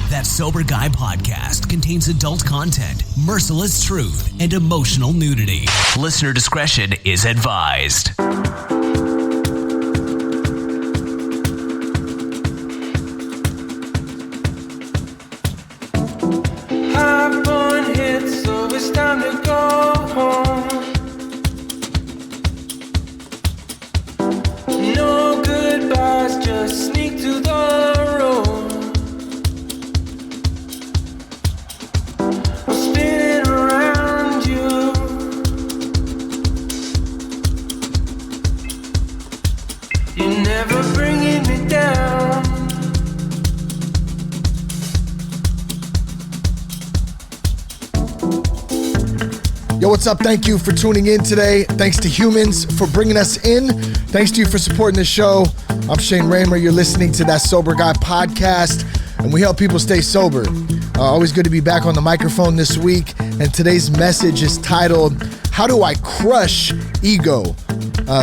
That Sober Guy podcast contains adult content, merciless truth, and emotional nudity. Listener discretion is advised. Hop on hit, so it's time to go home. No goodbyes, just sneak to the road. I'm spinning around you. You're never bringing me down. Yo, what's up? Thank you for tuning in today. Thanks to Humans for bringing us in. Thanks to you for supporting the show. I'm Shane Raymer. You're listening to That Sober Guy podcast, and we help people stay sober. Always good to be back on the microphone this week, and today's message is titled, How Do I Crush Ego?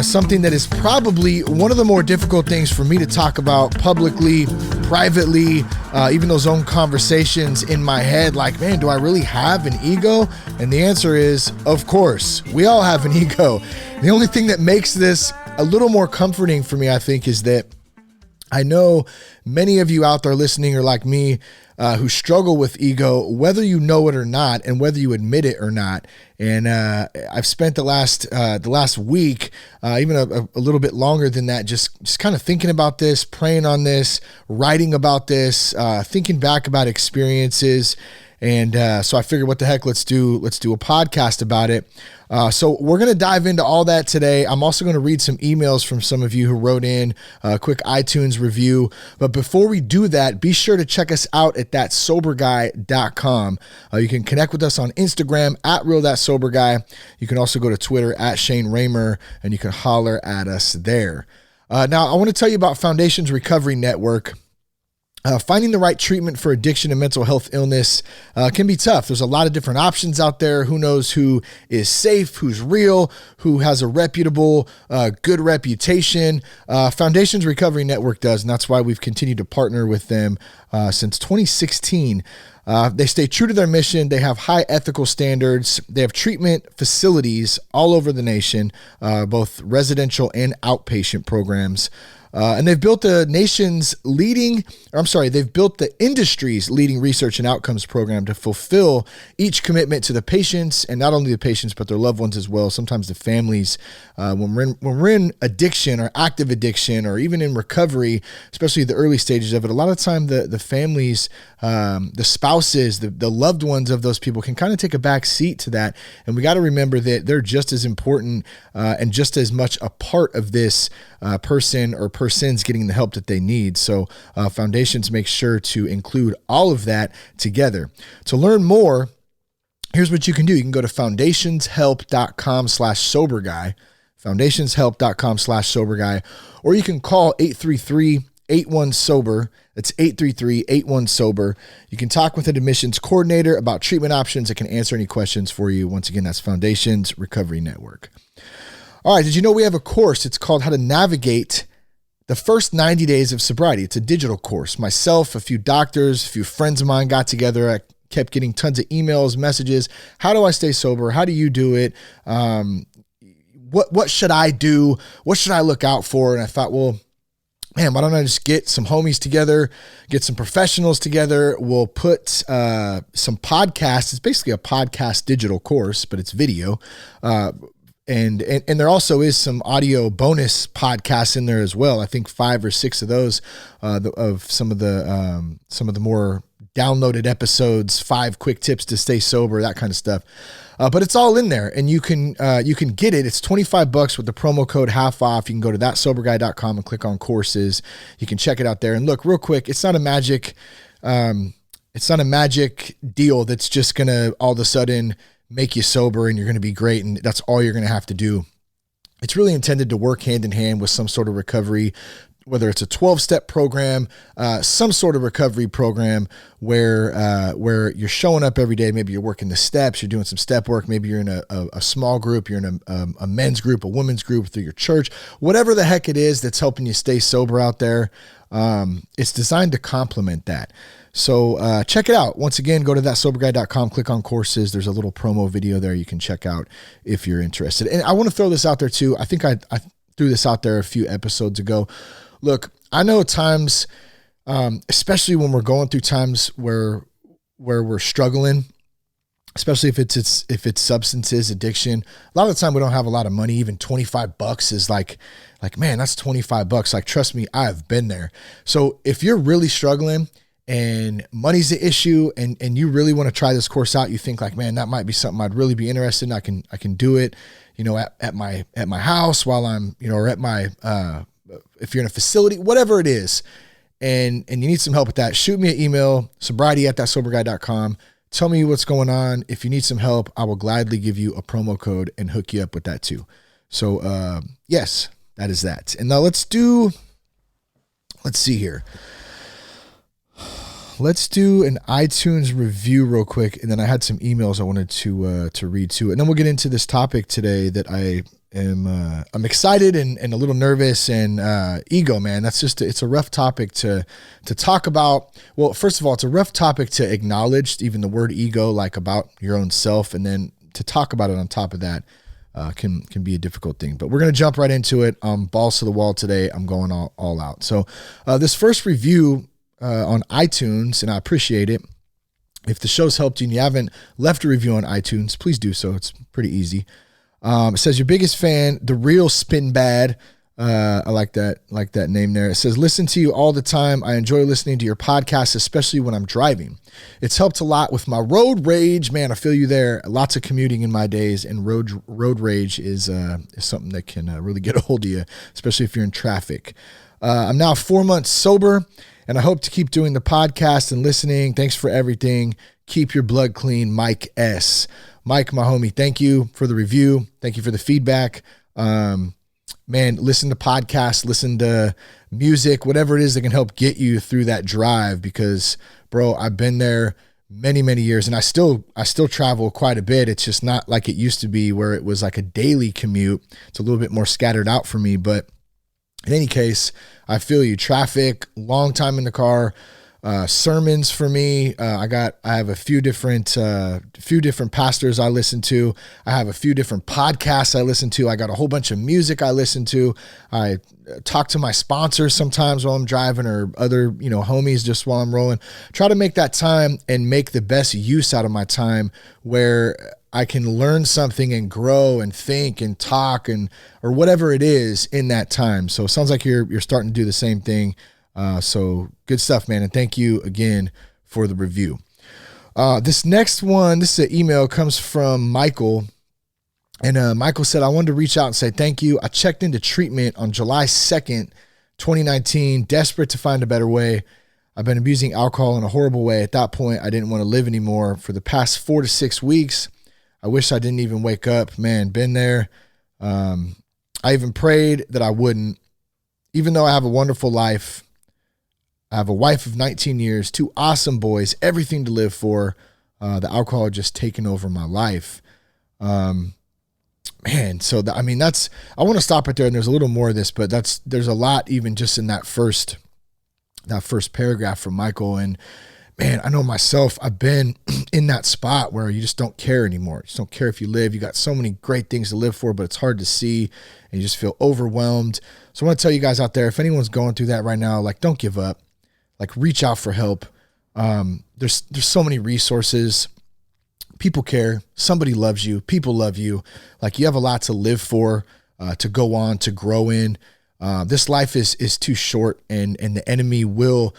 Something that is probably one of the more difficult things for me to talk about publicly, privately, even those own conversations in my head, like, man, do I really have an ego? And the answer is, of course, we all have an ego. The only thing that makes this a little more comforting for me, I think, is that I know many of you out there listening are like me, who struggle with ego, whether you know it or not, and whether you admit it or not. And I've spent the last week, even a little bit longer than that, just kind of thinking about this, praying on this, writing about this, thinking back about experiences. And so I figured, what the heck, let's do a podcast about it. So we're going to dive into all that today. I'm also going to read some emails from some of you who wrote in a quick iTunes review. But before we do that, be sure to check us out at thatsoberguy.com. You can connect with us on Instagram at @realthatsoberguy. You can also go to Twitter at Shane Raymer, and you can holler at us there. Now, I want to tell you about Foundations Recovery Network. Finding the right treatment for addiction and mental health illness can be tough. There's a lot of different options out there. Who knows who is safe, who's real, who has a reputable, good reputation. Foundations Recovery Network does, and that's why we've continued to partner with them since 2016. They stay true to their mission. They have high ethical standards. They have treatment facilities all over the nation, both residential and outpatient programs. And they've built the industry's leading research and outcomes program to fulfill each commitment to the patients, and not only the patients, but their loved ones as well. Sometimes the families, when we're in addiction or active addiction, or even in recovery, especially the early stages of it, a lot of the time the families, the spouses, the loved ones of those people can kind of take a back seat to that. And we got to remember that they're just as important and just as much a part of this person or persons getting the help that they need. So Foundations make sure to include all of that together. To learn more, here's what you can do. You can go to foundationshelp.com/soberguy, foundationshelp.com/soberguy, or you can call 833-81-SOBER. That's 833-81-SOBER. You can talk with an admissions coordinator about treatment options that can answer any questions for you. Once again, that's Foundations Recovery Network. All right, did you know we have a course? It's called How to Navigate the First 90 Days of Sobriety. It's a digital course. Myself, a few doctors, a few friends of mine got together. I kept getting tons of emails, messages. How do I stay sober? How do you do it? What should I do? What should I look out for? And I thought, well, man, why don't I just get some homies together, get some professionals together. We'll put some podcasts. It's basically a podcast digital course, but it's video. And there also is some audio bonus podcasts in there as well. I think 5 or 6 of those of some of the more downloaded episodes, 5 quick tips to stay sober, that kind of stuff. But it's all in there, and you can get it. It's $25 with the promo code half off. You can go to thatsoberguy.com and click on courses. You can check it out there. And look, real quick, it's not a magic deal that's just gonna all of a sudden make you sober and you're going to be great and that's all you're going to have to do. It's really intended to work hand in hand with some sort of recovery whether it's a 12-step program, some sort of recovery program where you're showing up every day. Maybe you're working the steps, you're doing some step work. Maybe you're in a small group, you're in a men's group, a women's group through your church, whatever the heck it is that's helping you stay sober out there. It's designed to complement that. So check it out. Once again, go to thatsoberguy.com, click on courses. There's a little promo video there you can check out if you're interested. And I want to throw this out there too. I think I threw this out there a few episodes ago. Look, I know times, especially when we're going through times where we're struggling, especially if it's substances, addiction. A lot of the time we don't have a lot of money. Even $25 is like, man, that's $25. Like, trust me, I've been there. So if you're really struggling and money's the issue and you really want to try this course out, you think like, man, that might be something I'd really be interested in. I can do it, at my house while I'm, or at my, if you're in a facility, whatever it is, and you need some help with that, shoot me an email, sobriety@thatsoberguy.com. Tell me what's going on. If you need some help, I will gladly give you a promo code and hook you up with that too. So, yes, that is that. And now let's see here. Let's do an iTunes review real quick. And then I had some emails I wanted to read too. And then we'll get into this topic today that I'm excited and a little nervous and ego, man. It's a rough topic to talk about. Well, first of all, it's a rough topic to acknowledge, even the word ego, like about your own self. And then to talk about it on top of that can be a difficult thing. But we're going to jump right into it. Balls to the wall today. I'm going all out. So this first review on iTunes, and I appreciate it. If the show's helped you and you haven't left a review on iTunes, please do so. It's pretty easy. It says, your biggest fan, the real Spin Bad. I like that name there. It says, listen to you all the time. I enjoy listening to your podcast, especially when I'm driving. It's helped a lot with my road rage. Man, I feel you there. Lots of commuting in my days, and road rage is something that can really get a hold of you, especially if you're in traffic. I'm now 4 months sober, and I hope to keep doing the podcast and listening. Thanks for everything. Keep your blood clean, Mike S. Mike, my homie, thank you for the review. Thank you for the feedback. Man, listen to podcasts, listen to music, whatever it is that can help get you through that drive, because, bro, I've been there many, many years, and I still travel quite a bit. It's just not like it used to be where it was like a daily commute. It's a little bit more scattered out for me, but in any case, I feel you. Traffic, long time in the car, sermons for me. I have a few different pastors I listen to. I have a few different podcasts I listen to. I got a whole bunch of music I listen to. I talk to my sponsors sometimes while I'm driving, or other, homies just while I'm rolling. Try to make that time and make the best use out of my time where I can learn something and grow and think and talk or whatever it is in that time. So it sounds like you're starting to do the same thing. So good stuff, man. And thank you again for the review. This next one, this is an email, comes from Michael. And Michael said, I wanted to reach out and say thank you. I checked into treatment on July 2nd, 2019, desperate to find a better way. I've been abusing alcohol in a horrible way. At that point, I didn't want to live anymore. For the past 4 to 6 weeks, I wish I didn't even wake up. Man, been there. I even prayed that I wouldn't. Even though I have a wonderful life, I have a wife of 19 years, 2 awesome boys, everything to live for. The alcohol just taken over my life. Man, so I want to stop right there, and there's a little more of this, but there's a lot even just in that first paragraph from Michael. And man, I know myself, I've been in that spot where you just don't care anymore. You just don't care if you live. You got so many great things to live for, but it's hard to see, and you just feel overwhelmed. So I want to tell you guys out there, if anyone's going through that right now, like, don't give up. Like, reach out for help. There's so many resources. People care. Somebody loves you. People love you. Like, you have a lot to live for, to go on, to grow in. This life is too short, and the enemy will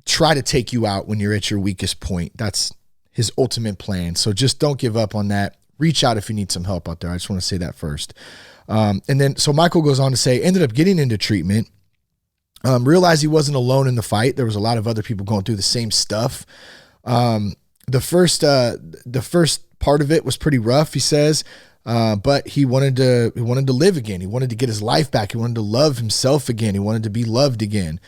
try to take you out when you're at your weakest point. That's his ultimate plan. So just don't give up on that. Reach out if you need some help out there. I just want to say that first. And then, so Michael goes on to say, ended up getting into treatment, realized he wasn't alone in the fight. There was a lot of other people going through the same stuff. The first Part of it was pretty rough, he says, but he wanted to live again. He wanted to get his life back. He wanted to love himself again. He wanted to be loved again.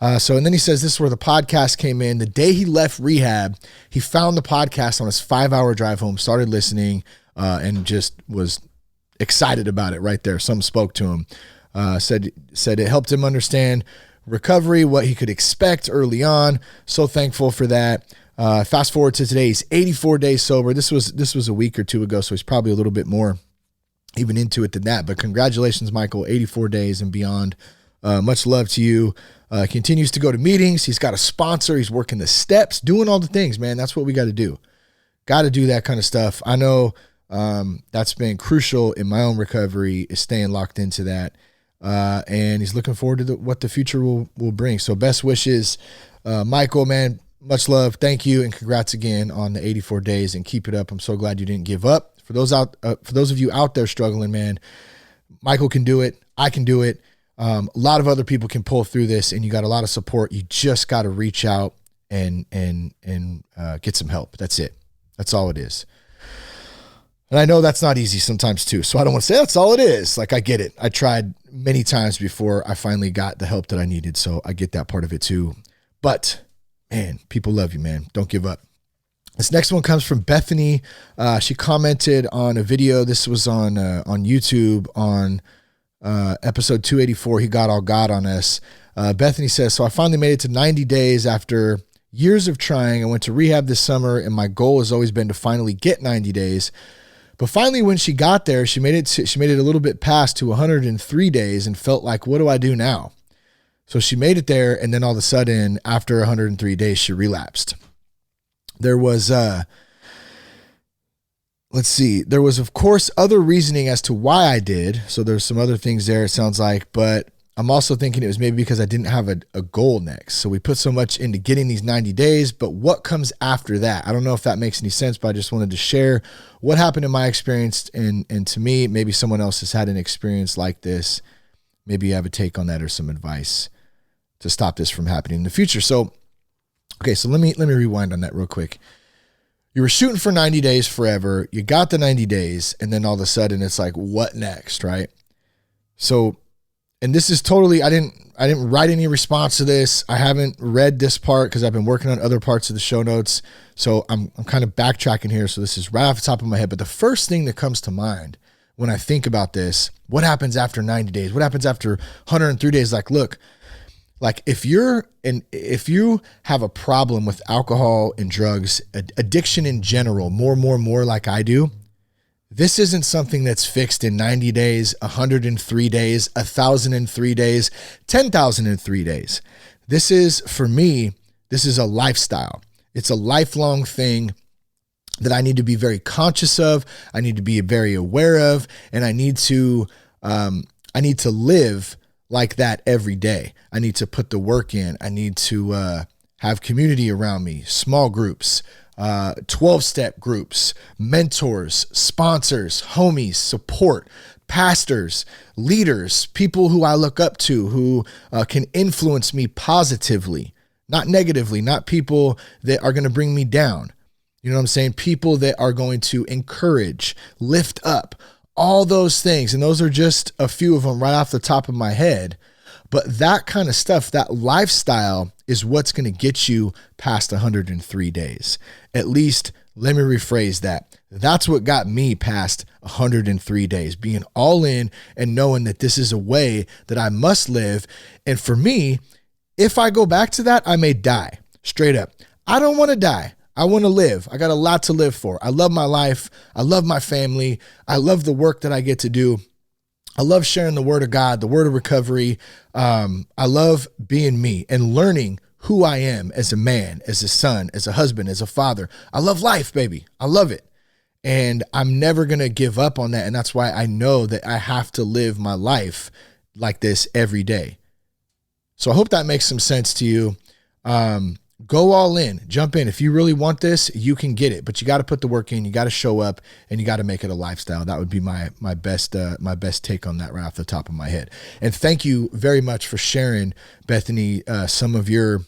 And then he says this is where the podcast came in. The day he left rehab, he found the podcast on his 5-hour drive home, started listening, and just was excited about it right there. Something spoke to him. Said it helped him understand recovery, what he could expect early on. So thankful for that. Fast forward to today, he's 84 days sober. This was a week or two ago, so he's probably a little bit more even into it than that. But congratulations, Michael, 84 days and beyond. Much love to you. Continues to go to meetings. He's got a sponsor. He's working the steps, doing all the things, man. That's what we got to do. Got to do that kind of stuff. I know that's been crucial in my own recovery, is staying locked into that. And he's looking forward to what the future will bring. So best wishes, Michael, man. Much love. Thank you. And congrats again on the 84 days, and keep it up. I'm so glad you didn't give up. For those of you out there struggling, man, Michael can do it. I can do it. A lot of other people can pull through this, and you got a lot of support. You just got to reach out and get some help. That's it. That's all it is. And I know that's not easy sometimes too. So I don't want to say that's all it is. Like, I get it. I tried many times before I finally got the help that I needed. So I get that part of it too. But man, people love you, man. Don't give up. This next one comes from Bethany. She commented on a video. This was on YouTube on episode 284. He got all God on us. Bethany says, so I finally made it to 90 days after years of trying. I went to rehab this summer, and my goal has always been to finally get 90 days. But finally, when she got there, she made it a little bit past to 103 days and felt like, what do I do now? So she made it there, and then all of a sudden, after 103 days, she relapsed. There was, there was, of course, other reasoning as to why I did. So there's some other things there, it sounds like, but I'm also thinking it was maybe because I didn't have a goal next. So we put so much into getting these 90 days, but what comes after that? I don't know if that makes any sense, but I just wanted to share what happened in my experience. And to me, maybe someone else has had an experience like this. Maybe you have a take on that or some advice to stop this from happening in the future. So, okay, so let me rewind on that real quick. You were shooting for 90 days forever. You got the 90 days, and then all of a sudden it's like, what next, right? So, and this is totally, I didn't write any response to this. I haven't read this part because I've been working on other parts of the show notes. So I'm kind of backtracking here. So this is right off the top of my head. But the first thing that comes to mind when I think about this, what happens after 90 days? What happens after 103 days? Like, look, like if you have a problem with alcohol and drugs, addiction in general, more like I do, this isn't something that's fixed in 90 days, 103 days, 1,003 days, 10,003 days. This is, for me, this is a lifestyle. It's a lifelong thing that I need to be very conscious of. I need to be very aware of, and I need to live like that every day. I need to put the work in. I need to have community around me, small groups, 12-step groups, mentors, sponsors, homies, support, pastors, leaders, people who I look up to, who can influence me positively, not negatively, not people that are going to bring me down. You know what I'm saying? People that are going to encourage, lift up, all those things. And those are just a few of them right off the top of my head. But that kind of stuff, that lifestyle is what's going to get you past 103 days. At least, let me rephrase that. That's what got me past 103 days, being all in and knowing that this is a way that I must live. And for me, if I go back to that, I may die. Straight up. I don't want to die. I want to live. I got a lot to live for. I love my life. I love my family. I love the work that I get to do. I love sharing the word of God, the word of recovery. I love being me and learning who I am as a man, as a son, as a husband, as a father. I love life, baby. I love it. And I'm never going to give up on that. And that's why I know that I have to live my life like this every day. So I hope that makes some sense to you. Go all in, jump in. If you really want this, you can get it, but you got to put the work in, you got to show up, and you got to make it a lifestyle. That would be my best take on that right off the top of my head. And thank you very much for sharing, Bethany, some of your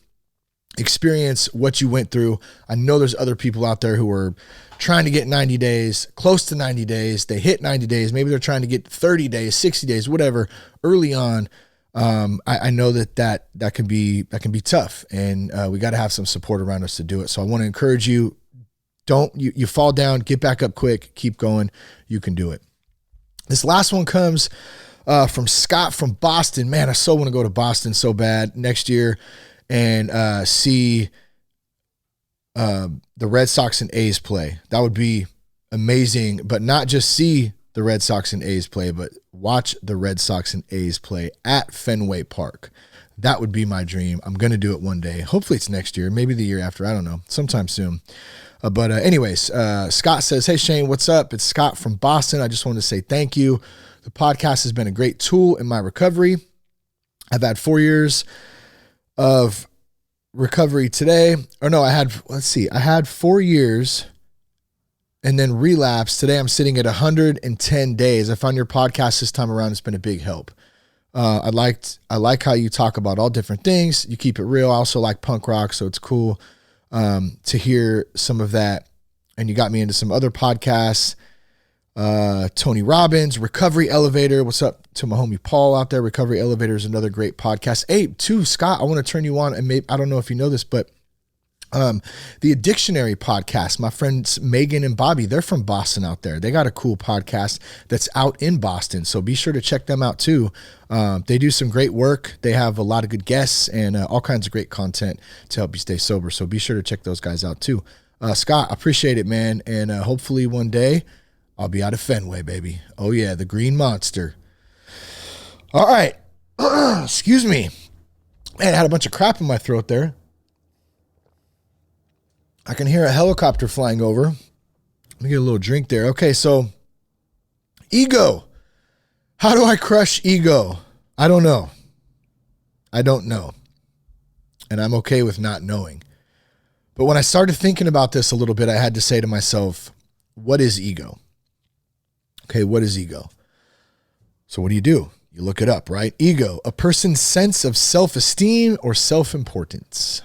experience what you went through. I know there's other people out there who are trying to get 90 days, close to 90 days. They hit 90 days. Maybe they're trying to get 30 days, 60 days, whatever, early on. I know that can be tough, and we got to have some support around us to do it. So I want to encourage you, you fall down, get back up quick, keep going. You can do it. This last one comes from Scott from Boston. Man, I so want to go to Boston so bad next year and see the Red Sox and A's play. That would be amazing, but not just see the Red Sox and A's play, but watch the Red Sox and A's play at Fenway Park. That would be my dream. I'm going to do it one day. Hopefully it's next year, maybe the year after. I don't know, sometime soon. But anyways, Scott says, "Hey Shane, what's up? It's Scott from Boston. I just wanted to say thank you. The podcast has been a great tool in my recovery. I've had 4 years of recovery today. Or no, I had 4 years and then relapse. Today I'm sitting at 110 days. I found your podcast this time around. It's been a big help. I like how you talk about all different things. You keep it real. I also like punk rock, so it's cool to hear some of that. And you got me into some other podcasts. Tony Robbins, Recovery Elevator. What's up to my homie Paul out there? Recovery Elevator is another great podcast. Hey, too, Scott, I want to turn you on, and maybe, I don't know if you know this, but the Addictionary podcast, my friends Megan and Bobby, they're from Boston out there. They got a cool podcast that's out in Boston, so be sure to check them out too. They do some great work. They have a lot of good guests and all kinds of great content to help you stay sober, so be sure to check those guys out too. Scott, I appreciate it, man, and hopefully one day I'll be out of Fenway, baby. Oh yeah, the Green Monster. All right. Excuse me. Man, I had a bunch of crap in my throat there. I can hear a helicopter flying over. Let me get a little drink there. Okay, so ego. How do I crush ego? I don't know. And I'm okay with not knowing. But when I started thinking about this a little bit, I had to say to myself, what is ego? Okay, what is ego? So what do? You look it up, right? Ego, a person's sense of self-esteem or self-importance.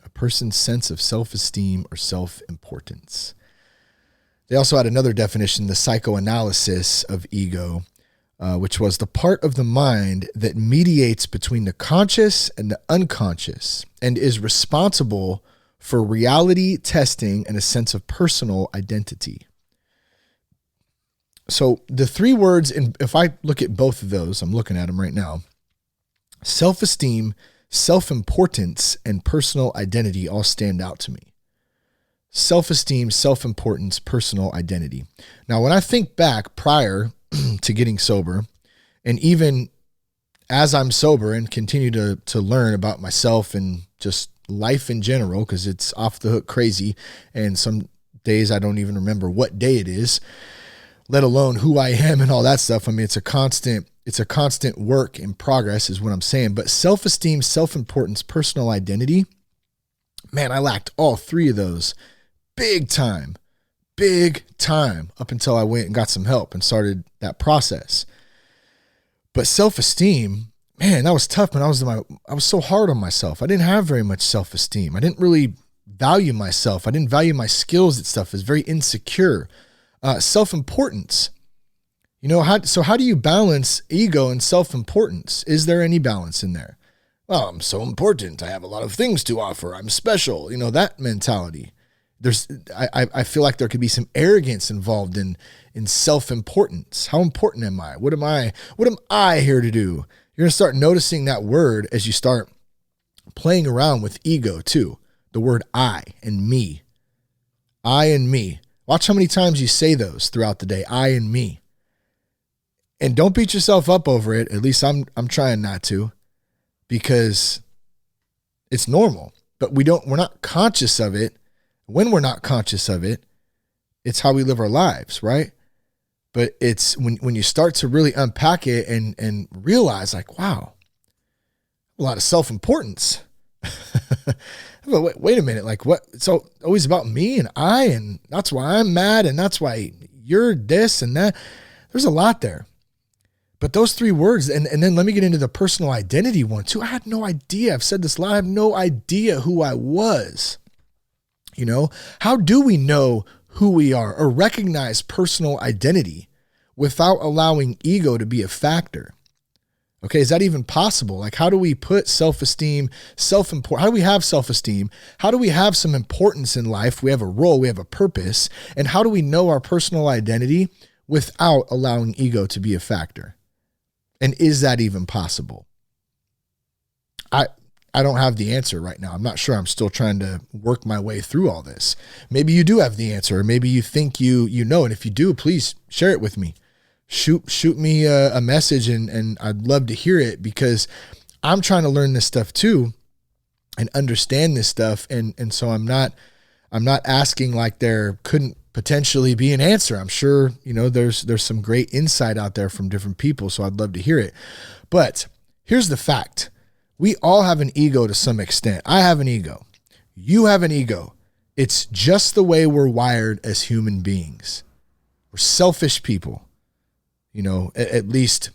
A person's sense of self-esteem or self-importance. They also had another definition, the psychoanalysis of ego, which was the part of the mind that mediates between the conscious and the unconscious and is responsible for reality testing and a sense of personal identity. So the three words, and if I look at both of those, I'm looking at them right now, self-esteem, self-importance, and personal identity all stand out to me. Self-esteem, self-importance, personal identity. Now, when I think back prior to getting sober, and even as I'm sober and continue to learn about myself and just life in general, because it's off the hook crazy, and some days I don't even remember what day it is, let alone who I am and all that stuff. I mean, it's a constant work in progress is what I'm saying. But self-esteem, self-importance, personal identity, man, I lacked all three of those big time, up until I went and got some help and started that process. But self-esteem, man, that was tough, man. I was so hard on myself. I didn't have very much self-esteem. I didn't really value myself. I didn't value my skills and stuff. I was very insecure. Self-importance. How do you balance ego and self-importance? Is there any balance in there? Well, I'm so important. I have a lot of things to offer. I'm special. That mentality. I feel like there could be some arrogance involved in self-importance. How important am I? What am I here to do? You're going to start noticing that word as you start playing around with ego too. The word I and me. I and me. Watch how many times you say those throughout the day. I and me. And don't beat yourself up over it. At least I'm trying not to, because it's normal, but we're not conscious of it. When we're not conscious of it, it's how we live our lives, right? But it's when you start to really unpack it and realize, like, wow, a lot of self-importance. Wait a minute, like what? It's always about me and I, and that's why I'm mad, and that's why you're this and that. There's a lot there. But those three words, and then let me get into the personal identity one too. I had no idea. I've said this a lot. I have no idea who I was. You know, how do we know who we are or recognize personal identity without allowing ego to be a factor? Okay, is that even possible? Like, how do we put self-esteem, how do we have self-esteem? How do we have some importance in life? We have a role, we have a purpose. And how do we know our personal identity without allowing ego to be a factor? And is that even possible? I don't have the answer right now. I'm not sure. I'm still trying to work my way through all this. Maybe you do have the answer, or maybe you think you know. And if you do, please share it with me. Shoot me a message, and I'd love to hear it, because I'm trying to learn this stuff too and understand this stuff. And so I'm not asking like there couldn't potentially be an answer. I'm sure, you know, there's some great insight out there from different people. So I'd love to hear it. But here's the fact. We all have an ego to some extent. I have an ego. You have an ego. It's just the way we're wired as human beings. We're selfish people, you know, at least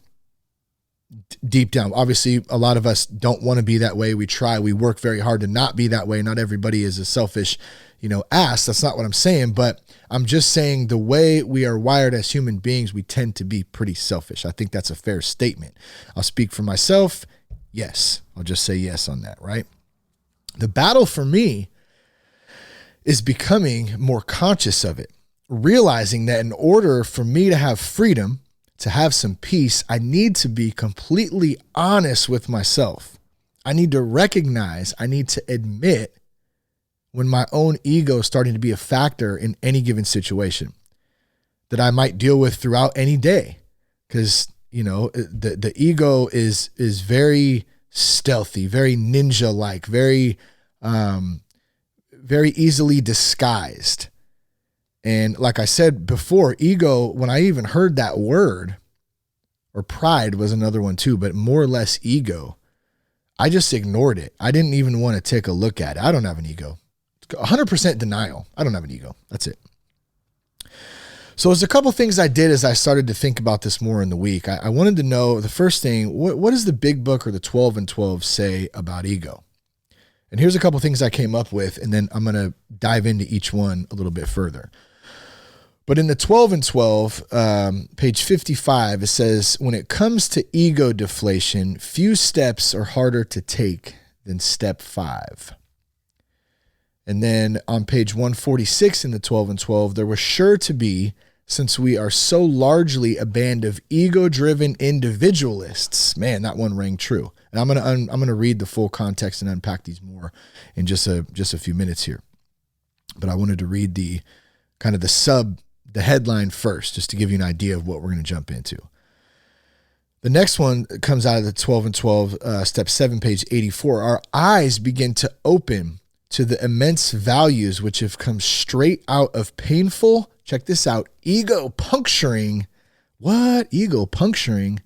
deep down. Obviously, a lot of us don't want to be that way. We try. We work very hard to not be that way. Not everybody is a selfish, you know, ass. That's not what I'm saying. But I'm just saying the way we are wired as human beings, we tend to be pretty selfish. I think that's a fair statement. I'll speak for myself. Yes, I'll just say yes on that, right? The battle for me is becoming more conscious of it, realizing that in order for me to have freedom, to have some peace, I need to be completely honest with myself. I need to recognize, I need to admit when my own ego is starting to be a factor in any given situation that I might deal with throughout any day. Because you know, the ego is very stealthy, very ninja-like, very easily disguised. And like I said before, ego, when I even heard that word, or pride was another one too, but more or less ego, I just ignored it. I didn't even want to take a look at it. I don't have an ego. 100% denial. I don't have an ego. That's it. So there's a couple things I did as I started to think about this more in the week. I wanted to know, the first thing, what does the big book or the 12 and 12 say about ego? And here's a couple things I came up with, and then I'm going to dive into each one a little bit further. But in the 12 and 12, page 55, it says, when it comes to ego deflation, few steps are harder to take than step 5. And then on page 146 in the 12 and 12, there was sure to be, since we are so largely a band of ego-driven individualists. Man, that one rang true. And I'm gonna read the full context and unpack these more in just a few minutes here. But I wanted to read the kind of the headline first, just to give you an idea of what we're going to jump into. The next one comes out of the 12 and 12, step 7, page 84. Our eyes begin to open to the immense values which have come straight out of painful, check this out, ego puncturing. What? Ego puncturing?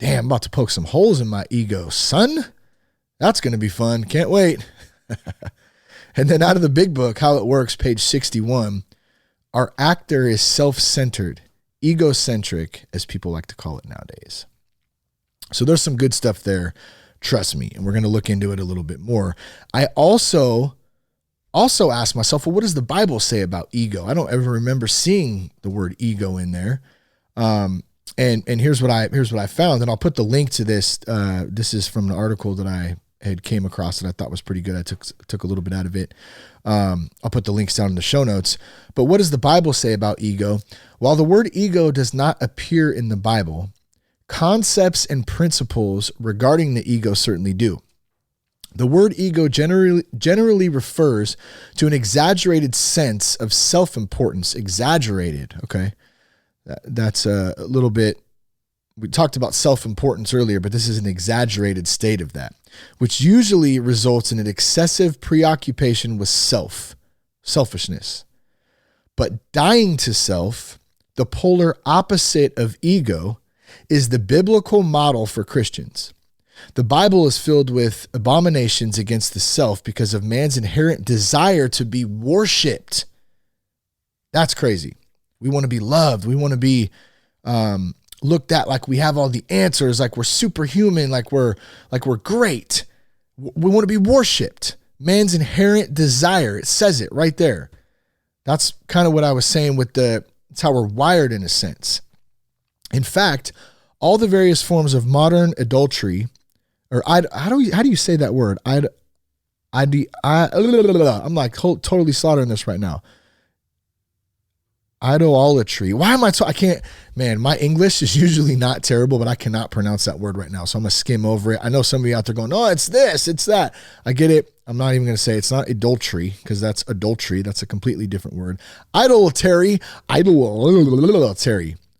Damn, I'm about to poke some holes in my ego, son. That's going to be fun. Can't wait. And then out of the big book, How It Works, page 61, our actor is self-centered, egocentric, as people like to call it nowadays. So there's some good stuff there. Trust me, and we're going to look into it a little bit more. I also asked myself, well, what does the Bible say about ego? I don't ever remember seeing the word ego in there. And here's what I found, and I'll put the link to this. This is from an article that I had came across that I thought was pretty good. I took a little bit out of it. I'll put the links down in the show notes. But what does the Bible say about ego? While the word ego does not appear in the Bible, concepts and principles regarding the ego certainly do. The word ego generally refers to an exaggerated sense of self-importance. Exaggerated, okay? That's a little bit, we talked about self-importance earlier, but this is an exaggerated state of that, which usually results in an excessive preoccupation with selfishness. But dying to self, the polar opposite of ego, is the biblical model for Christians. The Bible is filled with abominations against the self because of man's inherent desire to be worshiped. That's crazy. We want to be loved. We want to be looked at like we have all the answers, like we're superhuman, like we're great. We want to be worshiped. Man's inherent desire. It says it right there. That's kind of what I was saying with it's how we're wired in a sense. In fact, all the various forms of modern adultery, or how do you say that word? I'm like totally slaughtering this right now. Idolatry. Why am I man, my English is usually not terrible, but I cannot pronounce that word right now. So I'm going to skim over it. I know some of you out there going, oh, it's this, it's that. I get it. I'm not even going to say it's not adultery because that's adultery. That's a completely different word. Idolatry.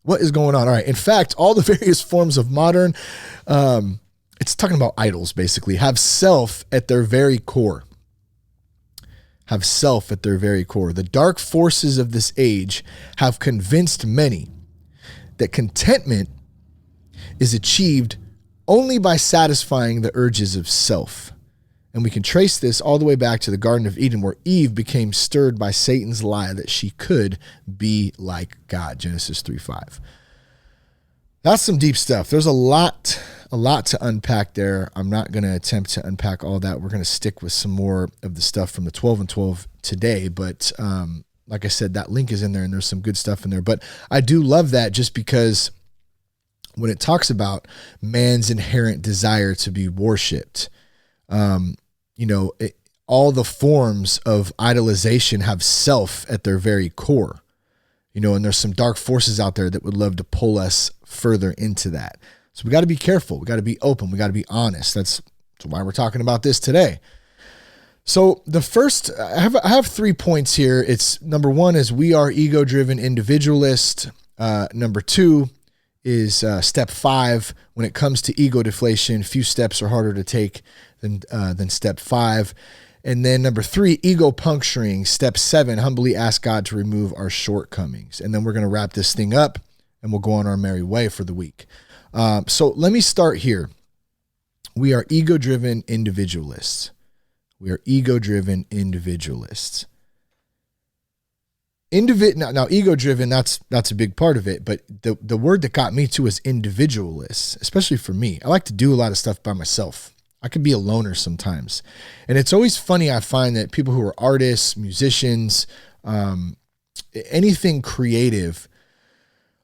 What is going on? All right. In fact, all the various forms of modern, it's talking about idols basically, have self at their very core. The dark forces of this age have convinced many that contentment is achieved only by satisfying the urges of self. And we can trace this all the way back to the Garden of Eden, where Eve became stirred by Satan's lie that she could be like God, Genesis 3:5. That's some deep stuff. There's a lot to unpack there. I'm not going to attempt to unpack all that. We're going to stick with some more of the stuff from the 12 and 12 today. But like I said, that link is in there and there's some good stuff in there. But I do love that just because when it talks about man's inherent desire to be worshiped, all the forms of idolization have self at their very core. And there's some dark forces out there that would love to pull us further into that. So we got to be careful. We got to be open. We got to be honest. That's why we're talking about this today. So the first, I have 3 points here. It's number 1 is we are ego-driven individualists. Number 2 is step 5. When it comes to ego deflation, few steps are harder to take than step 5. And then number 3, ego puncturing. Step 7, humbly ask God to remove our shortcomings. And then we're going to wrap this thing up and we'll go on our merry way for the week. So let me start here. We are ego-driven individualists. Now, ego-driven, that's a big part of it, but the word that got me too is individualists, especially for me. I like to do a lot of stuff by myself. I could be a loner sometimes. And it's always funny, I find that people who are artists, musicians, anything creative,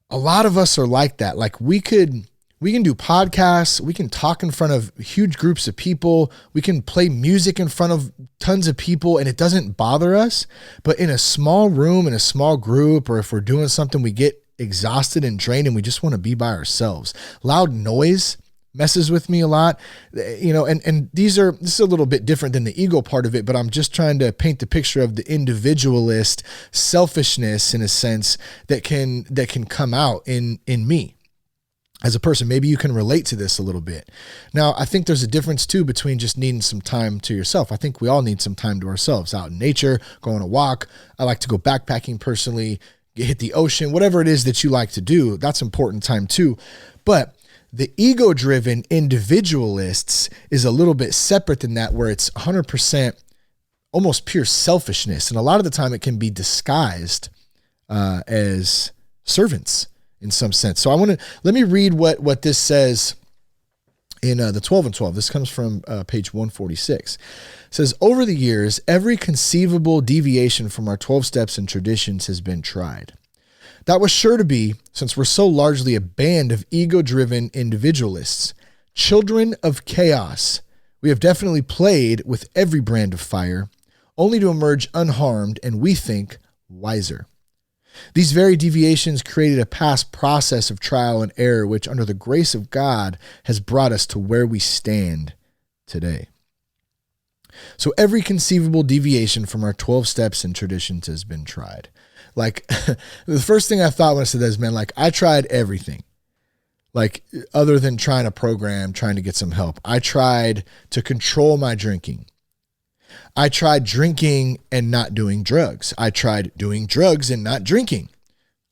a lot of us are like that. Like we can do podcasts. We can talk in front of huge groups of people. We can play music in front of tons of people and it doesn't bother us. But in a small room, in a small group, or if we're doing something, we get exhausted and drained and we just want to be by ourselves. Loud noise messes with me a lot, and this is a little bit different than the ego part of it, but I'm just trying to paint the picture of the individualist selfishness in a sense that can come out in me as a person. Maybe you can relate to this a little bit. Now, I think there's a difference too between just needing some time to yourself. I think we all need some time to ourselves, out in nature, go on a walk. I like to go backpacking personally, hit the ocean, whatever it is that you like to do. That's important time too. But the ego-driven individualists is a little bit separate than that, where it's 100% almost pure selfishness. And a lot of the time it can be disguised as servants in some sense. So let me read what this says in the 12 and 12. This comes from page 146. It says, over the years, every conceivable deviation from our 12 steps and traditions has been tried. That was sure to be, since we're so largely a band of ego-driven individualists, children of chaos. We have definitely played with every brand of fire, only to emerge unharmed and, we think, wiser. These very deviations created a past process of trial and error, which, under the grace of God, has brought us to where we stand today. So every conceivable deviation from our 12 steps and traditions has been tried. Like, the first thing I thought when I said that is, man, like, I tried everything. Like, other than trying to program, trying to get some help. I tried to control my drinking. I tried drinking and not doing drugs. I tried doing drugs and not drinking.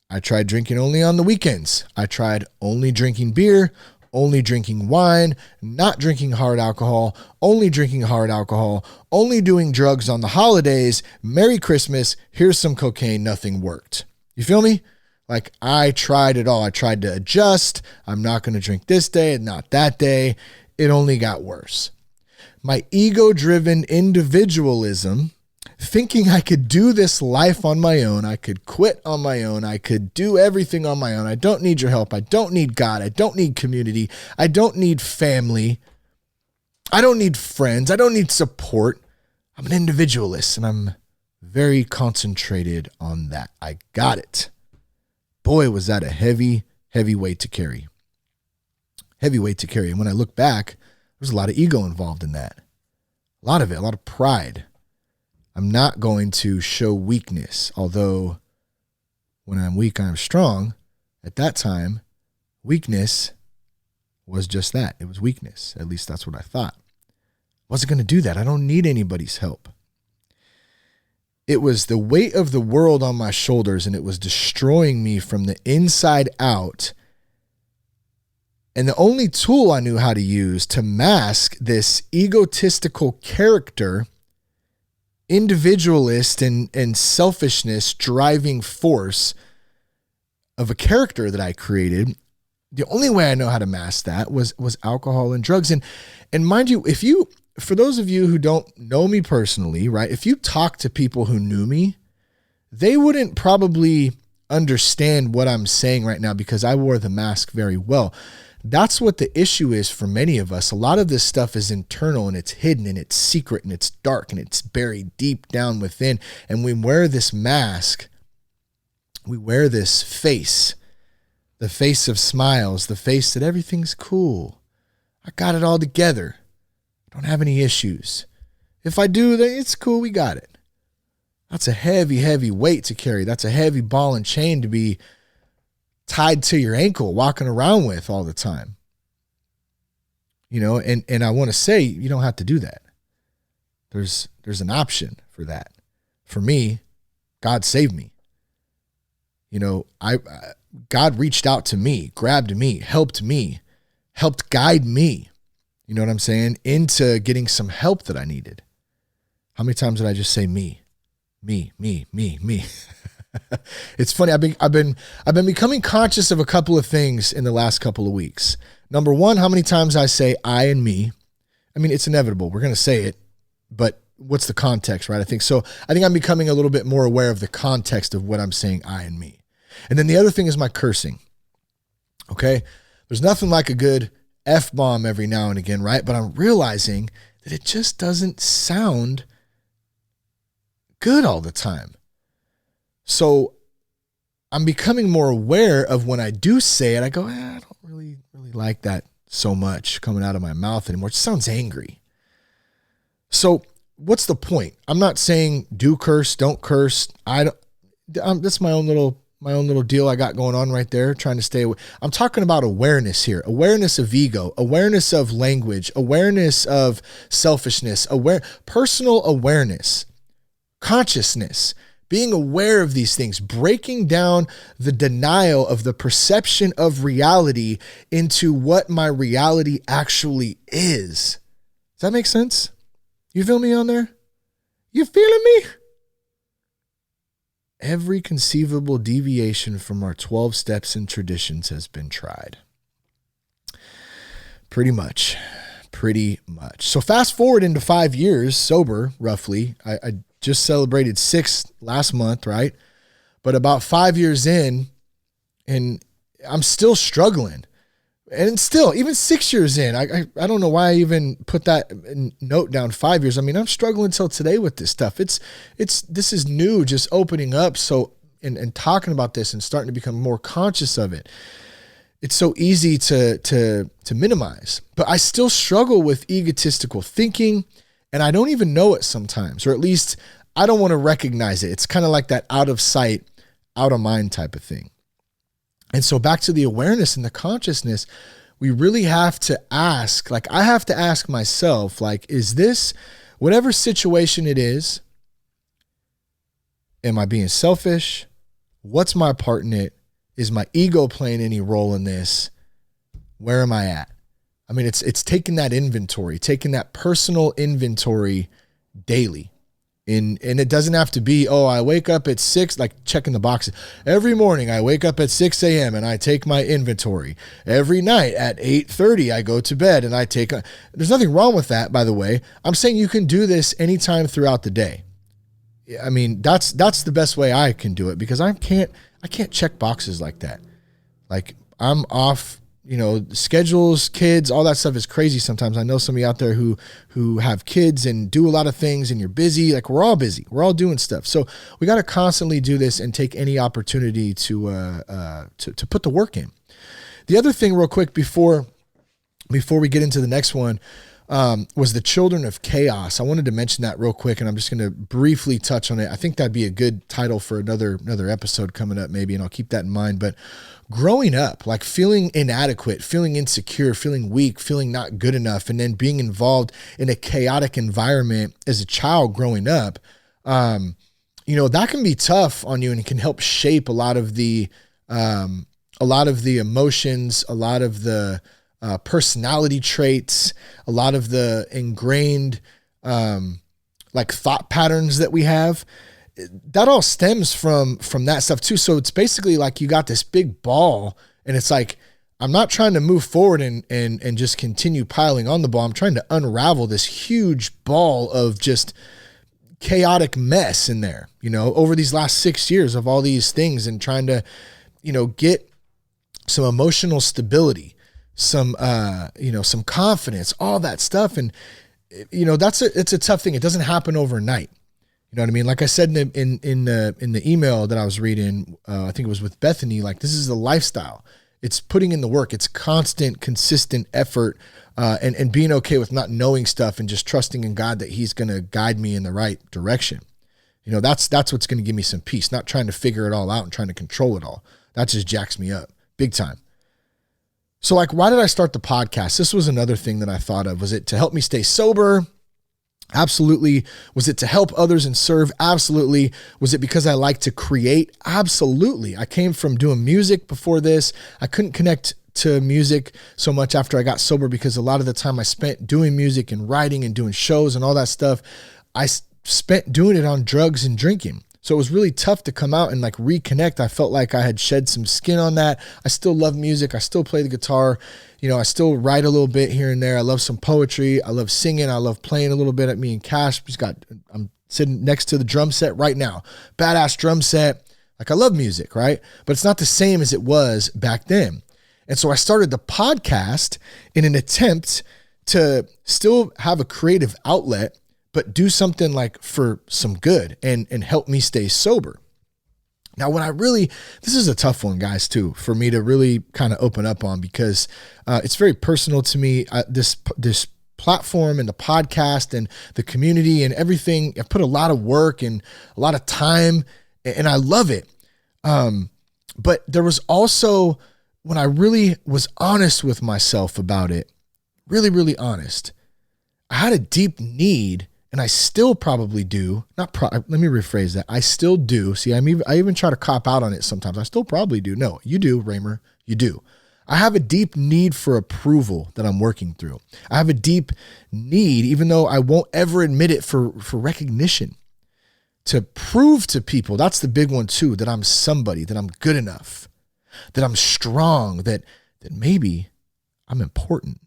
I tried drinking only on the weekends. I tried only drinking beer, only drinking wine, not drinking hard alcohol, only drinking hard alcohol, only doing drugs on the holidays. Merry Christmas. Here's some cocaine. Nothing worked. You feel me? Like I tried it all. I tried to adjust. I'm not going to drink this day and not that day. It only got worse. My ego-driven individualism, thinking I could do this life on my own, I could quit on my own, I could do everything on my own. I don't need your help. I don't need God. I don't need community. I don't need family. I don't need friends. I don't need support. I'm an individualist and I'm very concentrated on that. I got it. Boy, was that a heavy, heavy weight to carry. Heavy weight to carry. And when I look back, there's a lot of ego involved in that. A lot of it, a lot of pride. I'm not going to show weakness, although when I'm weak, I'm strong. At that time, weakness was just that. It was weakness. At least that's what I thought. Wasn't going to do that. I don't need anybody's help. It was the weight of the world on my shoulders, and it was destroying me from the inside out. And the only tool I knew how to use to mask this egotistical character, individualist and selfishness driving force of a character that I created, the only way I know how to mask that was alcohol and drugs. And mind you, for those of you who don't know me personally, right, if you talk to people who knew me, they wouldn't probably understand what I'm saying right now because I wore the mask very well. That's what the issue is for many of us. A lot of this stuff is internal and it's hidden and it's secret and it's dark and it's buried deep down within. And we wear this mask. We wear this face, the face of smiles, the face that everything's cool. I got it all together. I don't have any issues. If I do, then it's cool. We got it. That's a heavy, heavy weight to carry. That's a heavy ball and chain to be tied to your ankle, walking around with all the time. You know, and I want to say you don't have to do that. There's an option for that. For me, God saved me. You know, God reached out to me, grabbed me, helped guide me. You know what I'm saying? Into getting some help that I needed. How many times did I just say me? It's funny. I've been becoming conscious of a couple of things in the last couple of weeks. Number one, how many times I say I and me. I mean, it's inevitable. We're going to say it, but what's the context, right? I think I'm becoming a little bit more aware of the context of what I'm saying I and me. And then the other thing is my cursing. Okay. There's nothing like a good F-bomb every now and again, right? But I'm realizing that it just doesn't sound good all the time. So I'm becoming more aware of when I do say it, I go, I don't really like that so much coming out of my mouth anymore. It sounds angry. So what's the point? I'm not saying do curse, don't curse. That's my own little deal I got going on right there, trying to stay away. I'm talking about awareness here, awareness of ego, awareness of language, awareness of selfishness, personal awareness, consciousness. Being aware of these things, breaking down the denial of the perception of reality into what my reality actually is. Does that make sense? You feel me on there? You feeling me? Every conceivable deviation from our 12 steps and traditions has been tried. Pretty much. So fast forward into 5 years sober, roughly. I just celebrated 6 last month, right? But about 5 years in, and I'm still struggling. And still, even 6 years in, I don't know why I even put that note down 5 years. I mean, I'm struggling until today with this stuff. This is new, just opening up. So, and talking about this and starting to become more conscious of it. It's so easy to minimize, but I still struggle with egotistical thinking. And I don't even know it sometimes, or at least I don't want to recognize it. It's kind of like that out of sight, out of mind type of thing. And so back to the awareness and the consciousness, we really have to ask, like I have to ask myself, like, is this, whatever situation it is, am I being selfish? What's my part in it? Is my ego playing any role in this? Where am I at? I mean, it's taking that inventory, taking that personal inventory daily And it doesn't have to be, I wake up at 6, like checking the boxes. Every morning I wake up at 6 a.m. and I take my inventory. Every night at 8:30 I go to bed and there's nothing wrong with that, by the way. I'm saying you can do this anytime throughout the day. I mean, that's the best way I can do it, because I can't check boxes like that. Like, I'm off, schedules, kids, all that stuff is crazy sometimes. I know some of you out there who have kids and do a lot of things, and you're busy. Like, we're all busy. We're all doing stuff. So we got to constantly do this and take any opportunity to put the work in. The other thing real quick before we get into the next one, was the children of chaos. I wanted to mention that real quick, and I'm just going to briefly touch on it. I think that'd be a good title for another episode coming up maybe, and I'll keep that in mind. But growing up, like feeling inadequate, feeling insecure, feeling weak, feeling not good enough, and then being involved in a chaotic environment as a child growing up, that can be tough on you, and it can help shape a lot of the emotions, a lot of the personality traits, a lot of the ingrained thought patterns that we have. That all stems from that stuff too. So it's basically like you got this big ball, and it's like, I'm not trying to move forward and just continue piling on the ball. I'm trying to unravel this huge ball of just chaotic mess in there, over these last 6 years of all these things, and trying to, get some emotional stability, some confidence, all that stuff. And, it's a tough thing. It doesn't happen overnight. You know what I mean? Like I said in the email that I was reading, I think it was with Bethany, like, this is the lifestyle. It's putting in the work. It's constant, consistent effort, and being okay with not knowing stuff and just trusting in God that he's going to guide me in the right direction. That's what's going to give me some peace, not trying to figure it all out and trying to control it all. That just jacks me up big time. So, like, why did I start the podcast? This was another thing that I thought of. Was it to help me stay sober? Absolutely. Was it to help others and serve? Absolutely. Was it because I like to create? Absolutely. I came from doing music before this. I couldn't connect to music so much after I got sober, because a lot of the time I spent doing music and writing and doing shows and all that stuff, I spent doing it on drugs and drinking. So it was really tough to come out and like reconnect. I felt like I had shed some skin on that. I still love music. I still play the guitar. I still write a little bit here and there. I love some poetry. I love singing. I love playing a little bit. Me and Cash I'm sitting next to the drum set right now. Badass drum set. Like, I love music, right? But it's not the same as it was back then. And so I started the podcast in an attempt to still have a creative outlet, but do something like for some good and help me stay sober. Now, this is a tough one, guys, too, for me to really kind of open up on, because it's very personal to me. This platform and the podcast and the community and everything, I've put a lot of work and a lot of time, and I love it. But there was also, when I really was honest with myself about it, really, really honest, I had a deep need. And I still probably do, let me rephrase that. I still do. See, I even try to cop out on it sometimes. I still probably do. No, you do, Raymer. You do. I have a deep need for approval that I'm working through. I have a deep need, even though I won't ever admit it, for recognition, to prove to people. That's the big one too, that I'm somebody, that I'm good enough, that I'm strong, that maybe I'm important.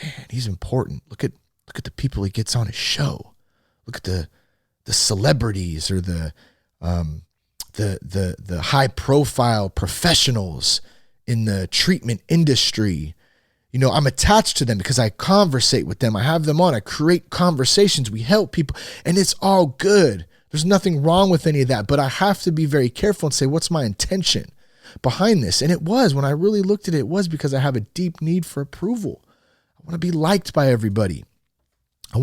Man, he's important. Look at the people he gets on his show. Look at the celebrities, or the high profile professionals in the treatment industry. I'm attached to them because I conversate with them. I have them on. I create conversations. We help people, and it's all good. There's nothing wrong with any of that, but I have to be very careful and say, what's my intention behind this? And it was, when I really looked at it, it was because I have a deep need for approval. I want to be liked by everybody. I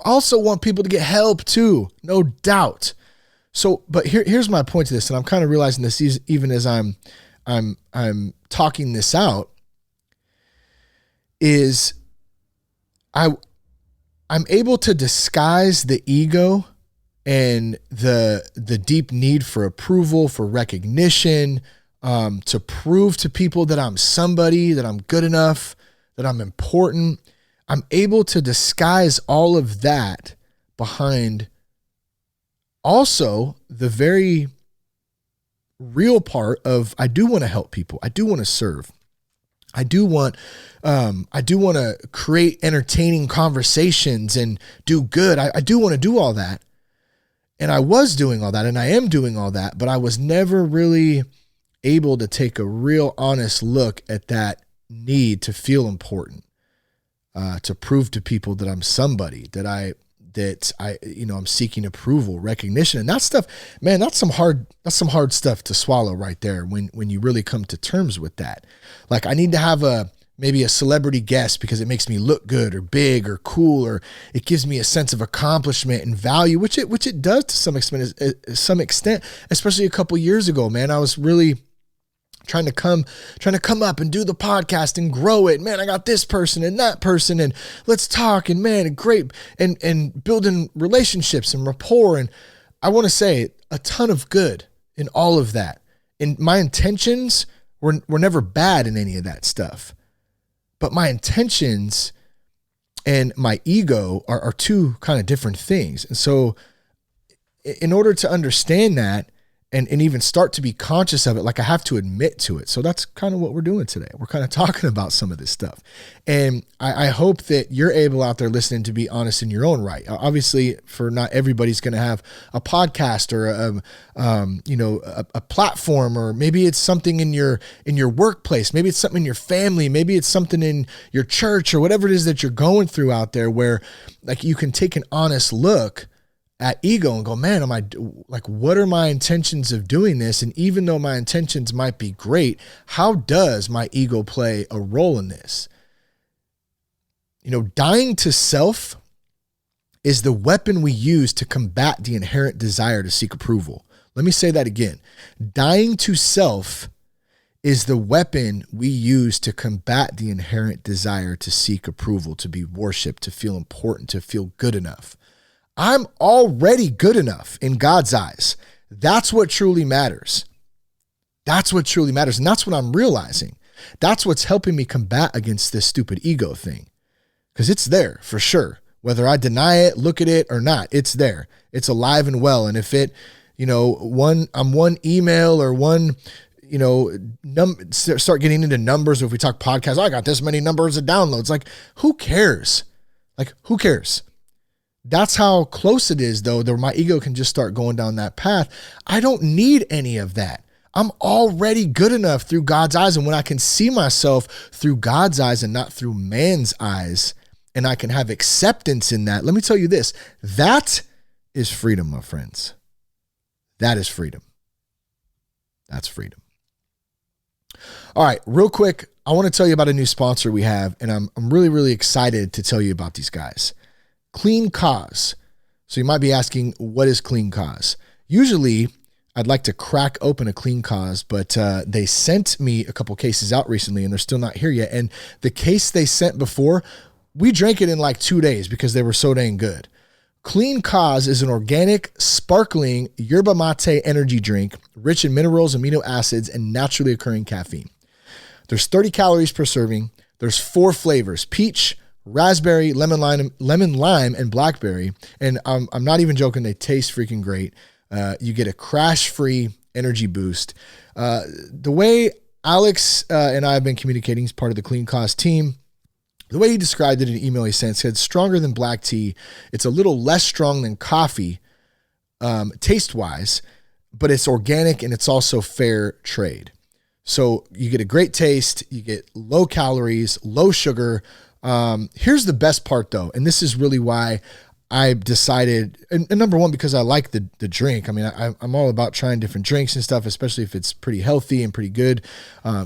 also want people to get help too, no doubt. So, but here's my point to this, and I'm kind of realizing this even as I'm talking this out, is I'm able to disguise the ego and the deep need for approval, for recognition, to prove to people that I'm somebody, that I'm good enough, that I'm important. I'm able to disguise all of that behind also the very real part of, I do want to help people. I do want to serve. I do want to create entertaining conversations and do good. I do want to do all that. And I was doing all that, and I am doing all that, but I was never really able to take a real honest look at that need to feel important, to prove to people that I'm somebody, that I'm seeking approval, recognition. And that stuff, man, that's some hard stuff to swallow right there when you really come to terms with that. Like, I need to have maybe a celebrity guest because it makes me look good or big or cool, or it gives me a sense of accomplishment and value, which it does to some extent, especially a couple years ago, man. I was really trying to come up and do the podcast and grow it. Man, I got this person and that person, and let's talk, and man, great, and building relationships and rapport. And I want to say a ton of good in all of that. And my intentions were never bad in any of that stuff. But my intentions and my ego are two kind of different things. And so in order to understand that and even start to be conscious of it, like, I have to admit to it. So that's kind of what we're doing today. We're kind of talking about some of this stuff. And I hope that you're able out there listening to be honest in your own right. Obviously, for not everybody's going to have a podcast or a platform, or maybe it's something in your workplace. Maybe it's something in your family. Maybe it's something in your church, or whatever it is that you're going through out there, where, like, you can take an honest look at ego and go, man, what are my intentions of doing this? And even though my intentions might be great, how does my ego play a role in this? Dying to self is the weapon we use to combat the inherent desire to seek approval. Let me say that again. Dying to self is the weapon we use to combat the inherent desire to seek approval, to be worshiped, to feel important, to feel good enough. I'm already good enough in God's eyes. That's what truly matters. That's what truly matters. And that's what I'm realizing. That's what's helping me combat against this stupid ego thing. Because it's there for sure. Whether I deny it, look at it or not, it's there. It's alive and well. And if it, I'm one email or one, start getting into numbers, or if we talk podcasts, I got this many numbers of downloads. Like, who cares? Who cares? That's how close it is, though, that my ego can just start going down that path. I don't need any of that. I'm already good enough through God's eyes. And when I can see myself through God's eyes and not through man's eyes, and I can have acceptance in that, let me tell you this, that is freedom, my friends. That is freedom. That's freedom. All right, real quick, I want to tell you about a new sponsor we have, and I'm really, really excited to tell you about these guys. Clean Cause. So you might be asking, what is Clean Cause? Usually, I'd like to crack open a Clean Cause, but they sent me a couple cases out recently, and they're still not here yet. And the case they sent before, we drank it in like 2 days because they were so dang good. Clean Cause is an organic, sparkling yerba mate energy drink rich in minerals, amino acids, and naturally occurring caffeine. There's 30 calories per serving. There's 4 flavors: peach, raspberry, lemon lime, and blackberry. And I'm not even joking. They taste freaking great. You get a crash-free energy boost. The way Alex and I have been communicating, he's part of the Clean Cause team. The way he described it in an email he sent, said stronger than black tea. It's a little less strong than coffee, taste-wise, but it's organic and it's also fair trade. So you get a great taste. You get low calories, low sugar. Here's the best part, though, and this is really why I decided, and number one, because I like the drink. I mean, I'm all about trying different drinks and stuff, especially if it's pretty healthy and pretty good,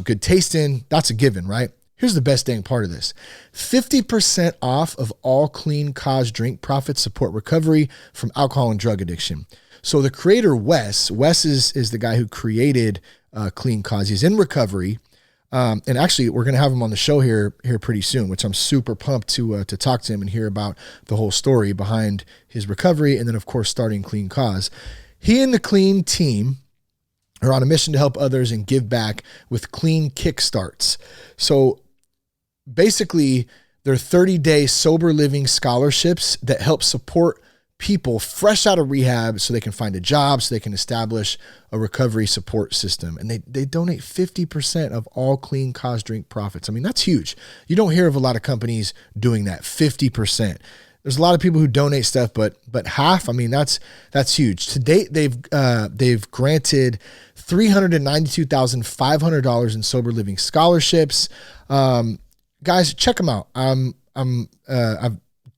good tasting. That's a given, right? Here's the best dang part of this. 50% off of all Clean Cause drink profits support recovery from alcohol and drug addiction. So the creator, Wes is the guy who created Clean Cause. He's in recovery. And actually, we're going to have him on the show here pretty soon, which I'm super pumped to talk to him and hear about the whole story behind his recovery. And then, of course, starting Clean Cause. He and the Clean team are on a mission to help others and give back with clean kickstarts. So basically, they're 30-day sober living scholarships that help support people fresh out of rehab so they can find a job, so they can establish a recovery support system. And they donate 50% of all Clean Cause drink profits. I mean, that's huge. You don't hear of a lot of companies doing that, 50%. There's a lot of people who donate stuff, but half, I mean, that's huge. To date, they've granted $392,500 in sober living scholarships. Guys, check them out. I've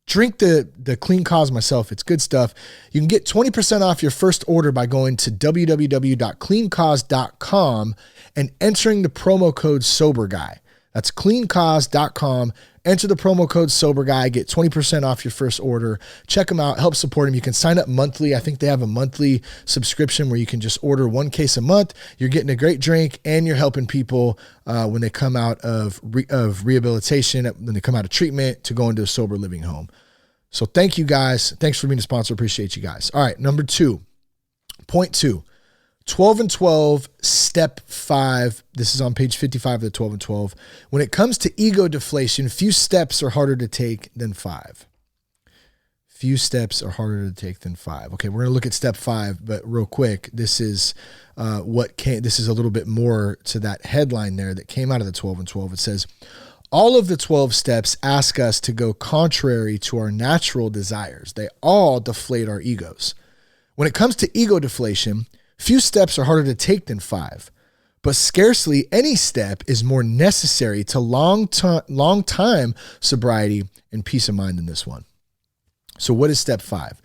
drink the Clean Cause myself. It's good stuff. You can get 20% off your first order by going to www.cleancause.com and entering the promo code SOBERGUY. That's cleancause.com. Enter the promo code SOBERGUY. Get 20% off your first order. Check them out. Help support them. You can sign up monthly. I think they have a monthly subscription where you can just order one case a month. You're getting a great drink, and you're helping people when they come out of rehabilitation, when they come out of treatment, to go into a sober living home. So thank you guys. Thanks for being a sponsor. Appreciate you guys. All right, number 2, point 2. 12 and 12, step 5. This is on page 55 of the 12 and 12. When it comes to ego deflation, few steps are harder to take than 5. Few steps are harder to take than 5. Okay, we're going to look at step 5, but real quick, this is this is a little bit more to that headline there that came out of the 12 and 12. It says, all of the 12 steps ask us to go contrary to our natural desires. They all deflate our egos. When it comes to ego deflation, few steps are harder to take than 5, but scarcely any step is more necessary to long time sobriety and peace of mind than this one. So what is step 5?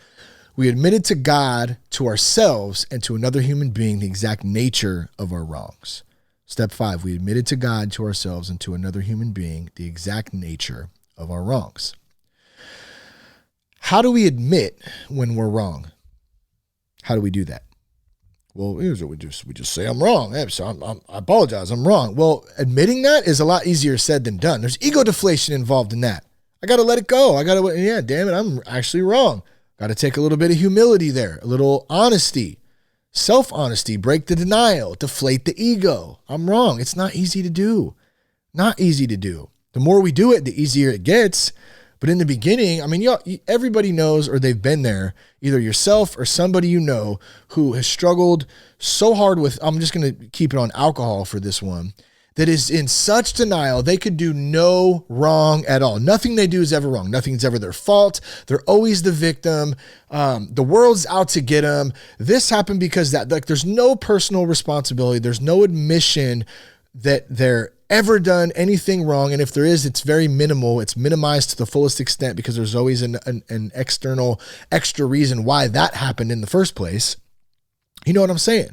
We admitted to God, to ourselves, and to another human being the exact nature of our wrongs. Step 5, we admitted to God, to ourselves, and to another human being the exact nature of our wrongs. How do we admit when we're wrong? How do we do that? Well, here's what we just say, I'm wrong. So I apologize, I'm wrong. Well, admitting that is a lot easier said than done. There's ego deflation involved in that. I got to let it go. Yeah, damn it, I'm actually wrong. Got to take a little bit of humility there, a little honesty, self-honesty, break the denial, deflate the ego. I'm wrong. It's not easy to do. Not easy to do. The more we do it, the easier it gets. But in the beginning, I mean, everybody knows, or they've been there, either yourself or somebody you know who has struggled so hard with, I'm just going to keep it on alcohol for this one, that is in such denial, they could do no wrong at all. Nothing they do is ever wrong. Nothing's ever their fault. They're always the victim. The world's out to get them. This happened because that, like, there's no personal responsibility. There's no admission that they're ever done anything wrong. And if there is, it's very minimal. It's minimized to the fullest extent because there's always an external extra reason why that happened in the first place. You know what I'm saying?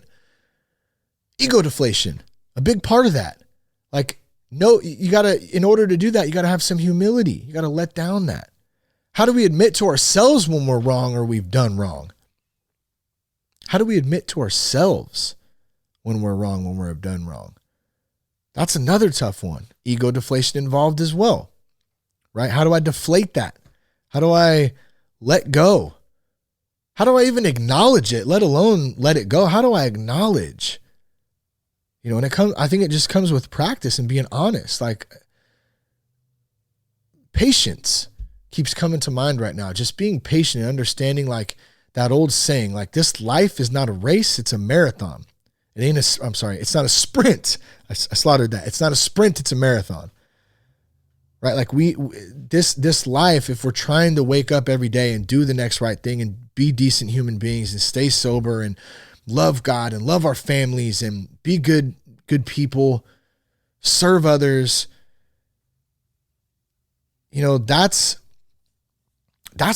Ego deflation, a big part of that. Like, no, you gotta, in order to do that, you gotta have some humility. You gotta let down that. How do we admit to ourselves when we're wrong or we've done wrong? How do we admit to ourselves when we're wrong, when we've done wrong? That's another tough one. Ego deflation involved as well, right? How do I deflate that? How do I let go? How do I even acknowledge it, let alone let it go? How do I acknowledge? You know, and I think it just comes with practice and being honest. Like, patience keeps coming to mind right now. Just being patient and understanding, like that old saying, like, this life is not a race, it's a marathon. It's not a sprint. I slaughtered that. It's not a sprint, it's a marathon. Right? Like this life, if we're trying to wake up every day and do the next right thing and be decent human beings and stay sober and love God and love our families and be good people, serve others, you know, that's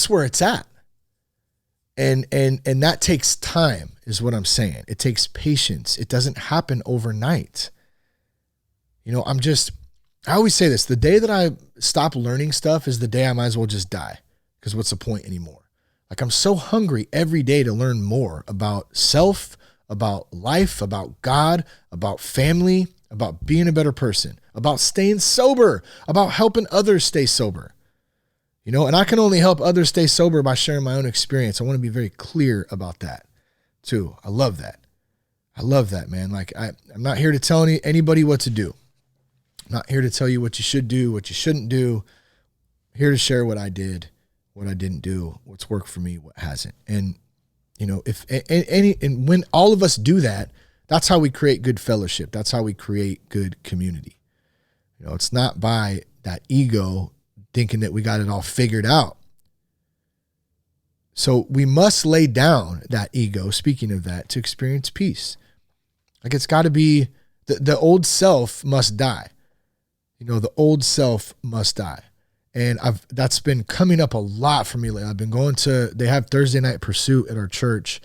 where it's at. And that takes time, is what I'm saying. It takes patience. It doesn't happen overnight. You know, I always say this, the day that I stop learning stuff is the day I might as well just die, because what's the point anymore? Like, I'm so hungry every day to learn more about self, about life, about God, about family, about being a better person, about staying sober, about helping others stay sober. You know, and I can only help others stay sober by sharing my own experience. I want to be very clear about that too. I love that. I love that, man. Like, I'm not here to tell anybody what to do. I'm not here to tell you what you should do, what you shouldn't do. I'm here to share what I did, what I didn't do, what's worked for me, what hasn't. And, if and when all of us do that, that's how we create good fellowship. That's how we create good community. It's not by that ego thinking that we got it all figured out. So we must lay down that ego, speaking of that, to experience peace. Like it's got to be, the old self must die. The old self must die. And that's been coming up a lot for me lately. I've been they have Thursday night pursuit at our church.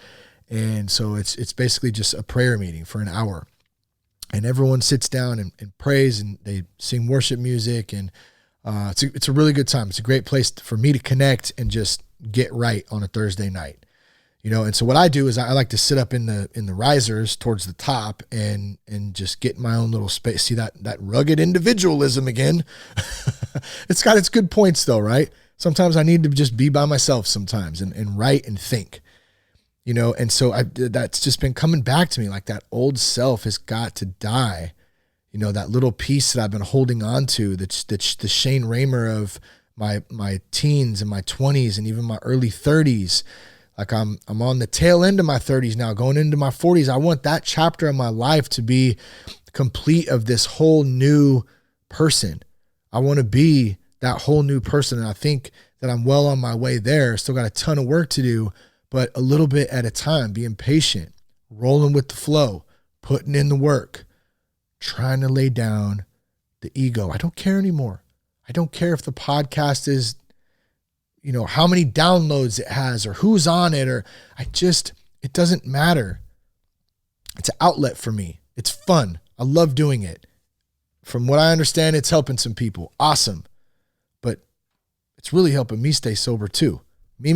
And so it's basically just a prayer meeting for an hour. And everyone sits down and prays, and they sing worship music. And it's a really good time. It's a great place for me to connect and just get right on a Thursday night. And so what I do is I like to sit up in the risers towards the top and just get my own little space. See that rugged individualism again. It's got its good points though, right? Sometimes I need to just be by myself sometimes and write and think, and so that's just been coming back to me. Like that old self has got to die. That little piece that I've been holding on to, that's the Shane Raymer of my teens and my 20s and even my early 30s. Like I'm on the tail end of my 30s now, going into my 40s. I want that chapter of my life to be complete of this whole new person. I want to be that whole new person. And I think that I'm well on my way there. Still got a ton of work to do, but a little bit at a time, being patient, rolling with the flow, putting in the work, trying to lay down the ego. I don't care anymore. I don't care if the podcast is, how many downloads it has or who's on it, or it doesn't matter. It's an outlet for me. It's fun. I love doing it. From what I understand, it's helping some people. Awesome. But it's really helping me stay sober too. Me.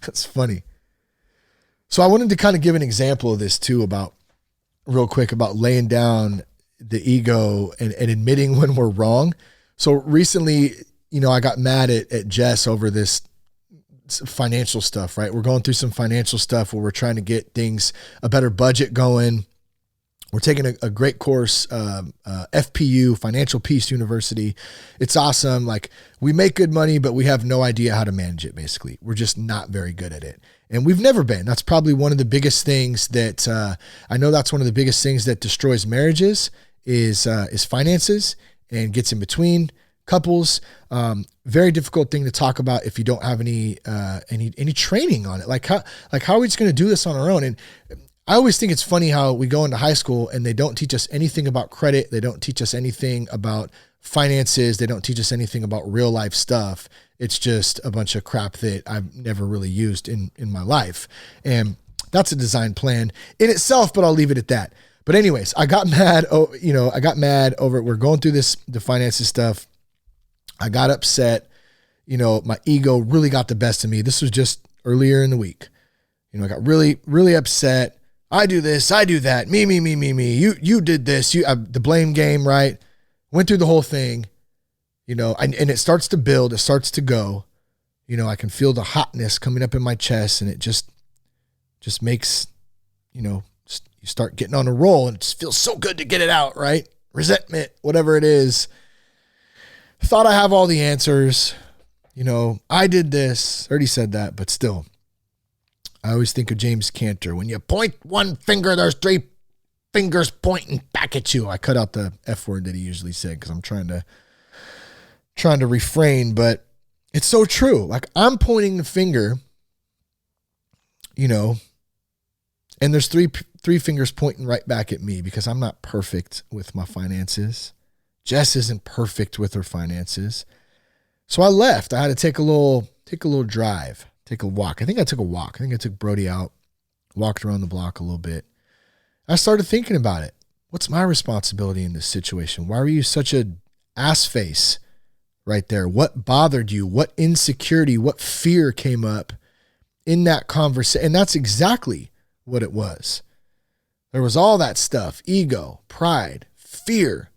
That's funny. So I wanted to kind of give an example of this too, real quick about laying down the ego and admitting when we're wrong. So recently, I got mad at Jess over this financial stuff, right? We're going through some financial stuff where we're trying to get a better budget going. We're taking a great course, FPU, Financial Peace University. It's awesome. Like we make good money, but we have no idea how to manage it. Basically, we're just not very good at it. And we've never been. That's probably one of the biggest things that, I know that's one of the biggest things that destroys marriages is finances. And gets in between couples. Very difficult thing to talk about if you don't have any training on it. Like how are we just going to do this on our own? And I always think it's funny how we go into high school and they don't teach us anything about credit. They don't teach us anything about finances. They don't teach us anything about real life stuff. It's just a bunch of crap that I've never really used in my life. And that's a design plan in itself, but I'll leave it at that. But anyways, I got mad. I got mad over it. We're going through the finances stuff. I got upset. My ego really got the best of me. This was just earlier in the week. I got really, really upset. I do this, I do that. Me. You did this. The blame game, right? Went through the whole thing. And it starts to build. It starts to go. I can feel the hotness coming up in my chest, and it just makes, you start getting on a roll and it just feels so good to get it out, right? Resentment, whatever it is. Thought I have all the answers. I did this. Already said that, but still. I always think of James Cantor. When you point one finger, there's three fingers pointing back at you. I cut out the F word that he usually said because I'm trying to refrain, but it's so true. Like I'm pointing the finger, and there's three fingers pointing right back at me because I'm not perfect with my finances. Jess isn't perfect with her finances. So I left. I had to take a little drive, take a walk. I think I took a walk. I think I took Brody out, walked around the block a little bit. I started thinking about it. What's my responsibility in this situation? Why were you such a ass face right there? What bothered you? What insecurity, what fear came up in that conversation? And that's exactly what it was. There was all that stuff, ego, pride, fear.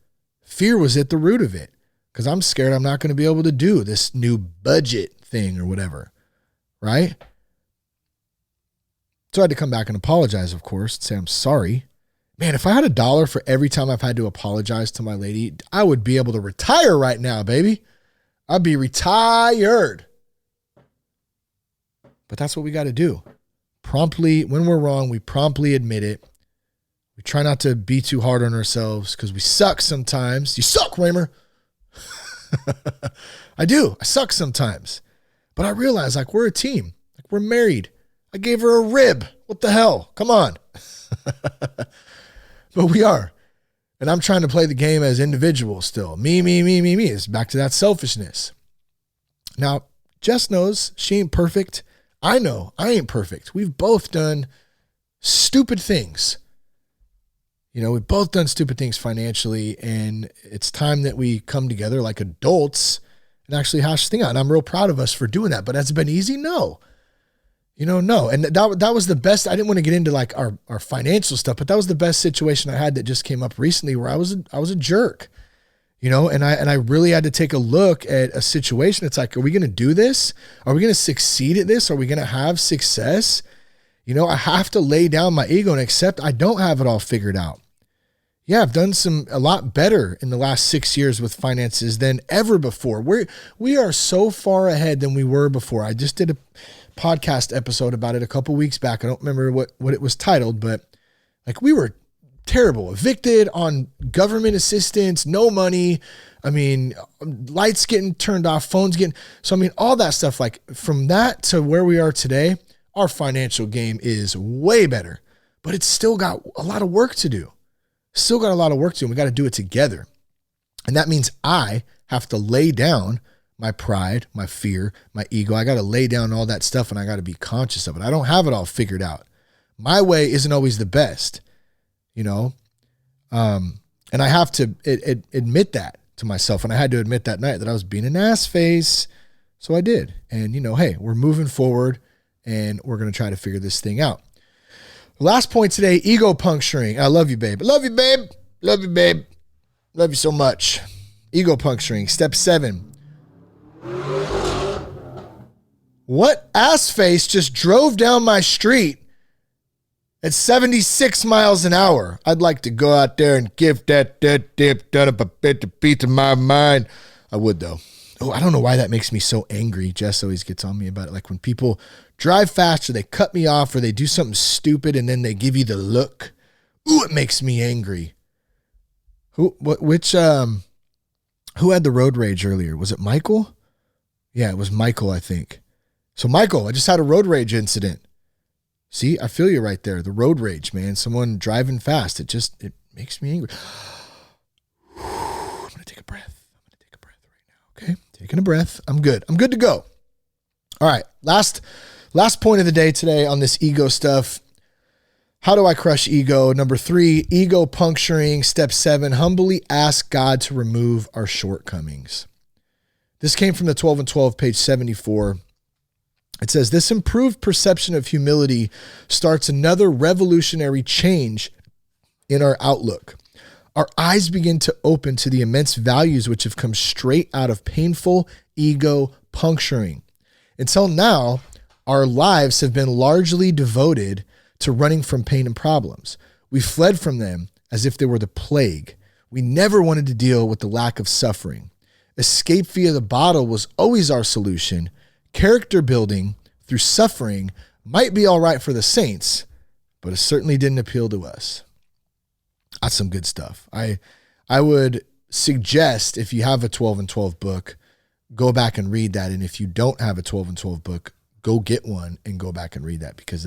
Fear was at the root of it because I'm scared I'm not going to be able to do this new budget thing or whatever, right? So I had to come back and apologize, of course, and say I'm sorry. Man, if I had $1 for every time I've had to apologize to my lady, I would be able to retire right now, baby. I'd be retired. But that's what we got to do. Promptly, when we're wrong, we promptly admit it. We try not to be too hard on ourselves because we suck sometimes. You suck, Raymer. I do. I suck sometimes. But I realize, like, we're a team. Like, we're married. I gave her a rib. What the hell? Come on. But we are. And I'm trying to play the game as individuals still. Me. It's back to that selfishness. Now, Jess knows she ain't perfect. I know I ain't perfect. We've both done stupid things. You know, we've both done stupid things financially, and it's time that we come together like adults and actually hash the thing out. And I'm real proud of us for doing that. But has it been easy? No. You know, no. And that was the best. I didn't want to get into like our financial stuff, but that was the best situation I had that just came up recently where I was a jerk, you know, and I really had to take a look at a situation. It's like, are we going to do this? Are we going to succeed at this? Are we going to have success? You know, I have to lay down my ego and accept I don't have it all figured out. Yeah, I've done a lot better in the last 6 years with finances than ever before. We are so far ahead than we were before. I just did a podcast episode about it a couple weeks back. I don't remember what it was titled, but like we were terrible, evicted on government assistance, no money. I mean, lights getting turned off, phones getting, so I mean, all that stuff, like from that to where we are today, our financial game is way better, but it's still got a lot of work to do. Still got a lot of work to do. And we got to do it together. And that means I have to lay down my pride, my fear, my ego. I got to lay down all that stuff and I got to be conscious of it. I don't have it all figured out. My way isn't always the best, you know? And I have to admit that to myself. And I had to admit that night that I was being an ass face. So I did. And, you know, hey, we're moving forward and we're going to try to figure this thing out. Last point today, ego puncturing. I love you, babe. I love you, babe. Love you, babe. Love you so much. Ego puncturing. Step 7. What ass face just drove down my street at 76 miles an hour? I'd like to go out there and give that dip done up a bit to beat to my mind. I would, though. Oh, I don't know why that makes me so angry. Jess always gets on me about it. Like when people drive fast or they cut me off or they do something stupid and then they give you the look. Ooh, it makes me angry. Who had the road rage earlier? Was it Michael? Yeah, it was Michael, I think. So Michael, I just had a road rage incident. See, I feel you right there. The road rage, man. Someone driving fast. It makes me angry. I'm going to take a breath. Right now. Okay. Taking a breath. I'm good. I'm good to go. All right. Last point of the day today on this ego stuff. How do I crush ego? Number 3, ego puncturing. Step 7, humbly ask God to remove our shortcomings. This came from the 12 and 12, page 74. It says, this improved perception of humility starts another revolutionary change in our outlook. Our eyes begin to open to the immense values which have come straight out of painful ego puncturing. Until now, our lives have been largely devoted to running from pain and problems. We fled from them as if they were the plague. We never wanted to deal with the lack of suffering. Escape via the bottle was always our solution. Character building through suffering might be all right for the saints, but it certainly didn't appeal to us. That's some good stuff. I would suggest if you have a 12 and 12 book, go back and read that. And if you don't have a 12 and 12 book, go get one and go back and read that because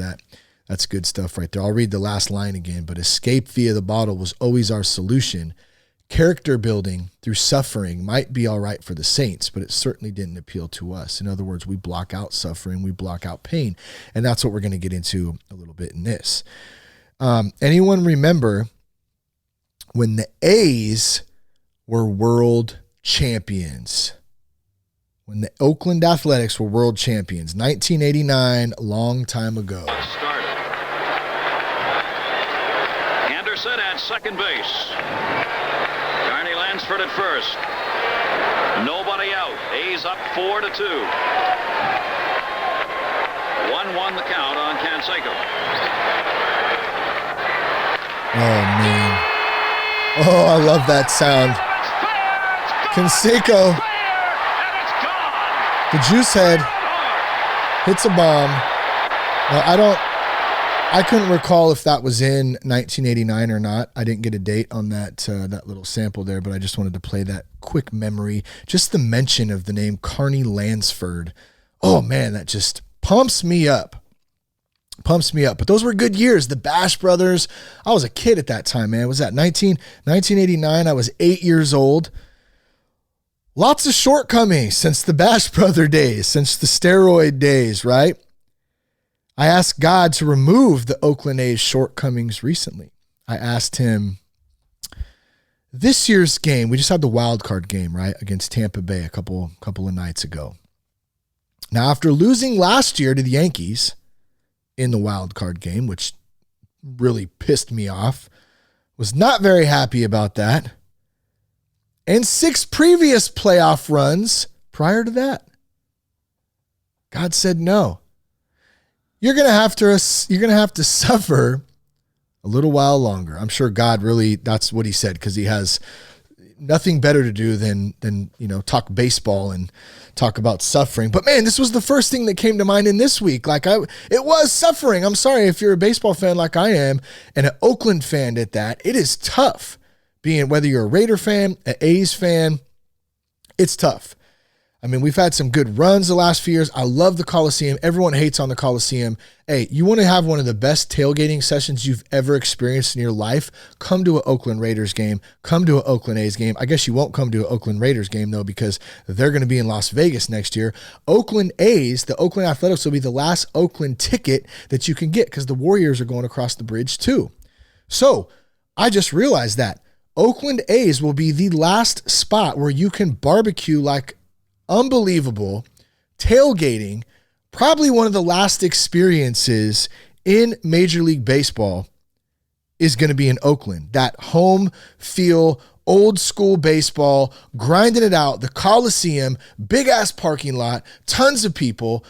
that's good stuff right there. I'll read the last line again, but escape via the bottle was always our solution. Character building through suffering might be all right for the saints, but it certainly didn't appeal to us. In other words, we block out suffering, we block out pain, and that's what we're going to get into a little bit in this. Anyone remember when the A's were world champions? When the Oakland Athletics were world champions, 1989, a long time ago. Anderson at second base. Lansford at first. Nobody out. A's up 4-2. 1-1 the count on Canseco. Oh, man. Oh, I love that sound. Canseco. The juice head hits a bomb. Now, I couldn't recall if that was in 1989 or not. I didn't get a date on that little sample there, but I just wanted to play that quick memory. Just the mention of the name Carney Lansford. Oh man, that just pumps me up. But those were good years. The Bash Brothers. I was a kid at that time, man. Was that 1989? I was 8 years old. Lots of shortcomings since the Bash Brother days, since the steroid days, right? I asked God to remove the Oakland A's shortcomings recently. I asked him, this year's game, we just had the wild card game, right, against Tampa Bay a couple of nights ago. Now, after losing last year to the Yankees in the wild card game, which really pissed me off, was not very happy about that, and 6 previous playoff runs prior to that, God said no. You're gonna have to suffer a little while longer. I'm sure God really, that's what he said, because he has nothing better to do than talk baseball and talk about suffering. But man, this was the first thing that came to mind in this week. It was suffering. I'm sorry if you're a baseball fan like I am, and an Oakland fan at that. It is tough being, whether you're a Raider fan, an A's fan, it's tough. I mean, we've had some good runs the last few years. I love the Coliseum. Everyone hates on the Coliseum. Hey, you want to have one of the best tailgating sessions you've ever experienced in your life? Come to an Oakland Raiders game. Come to an Oakland A's game. I guess you won't come to an Oakland Raiders game, though, because they're going to be in Las Vegas next year. Oakland A's, the Oakland Athletics, will be the last Oakland ticket that you can get, because the Warriors are going across the bridge, too. So I just realized that Oakland A's will be the last spot where you can barbecue like unbelievable, tailgating, probably one of the last experiences in Major League Baseball is going to be in Oakland. That home feel, old school baseball, grinding it out, the Coliseum, big ass parking lot, tons of people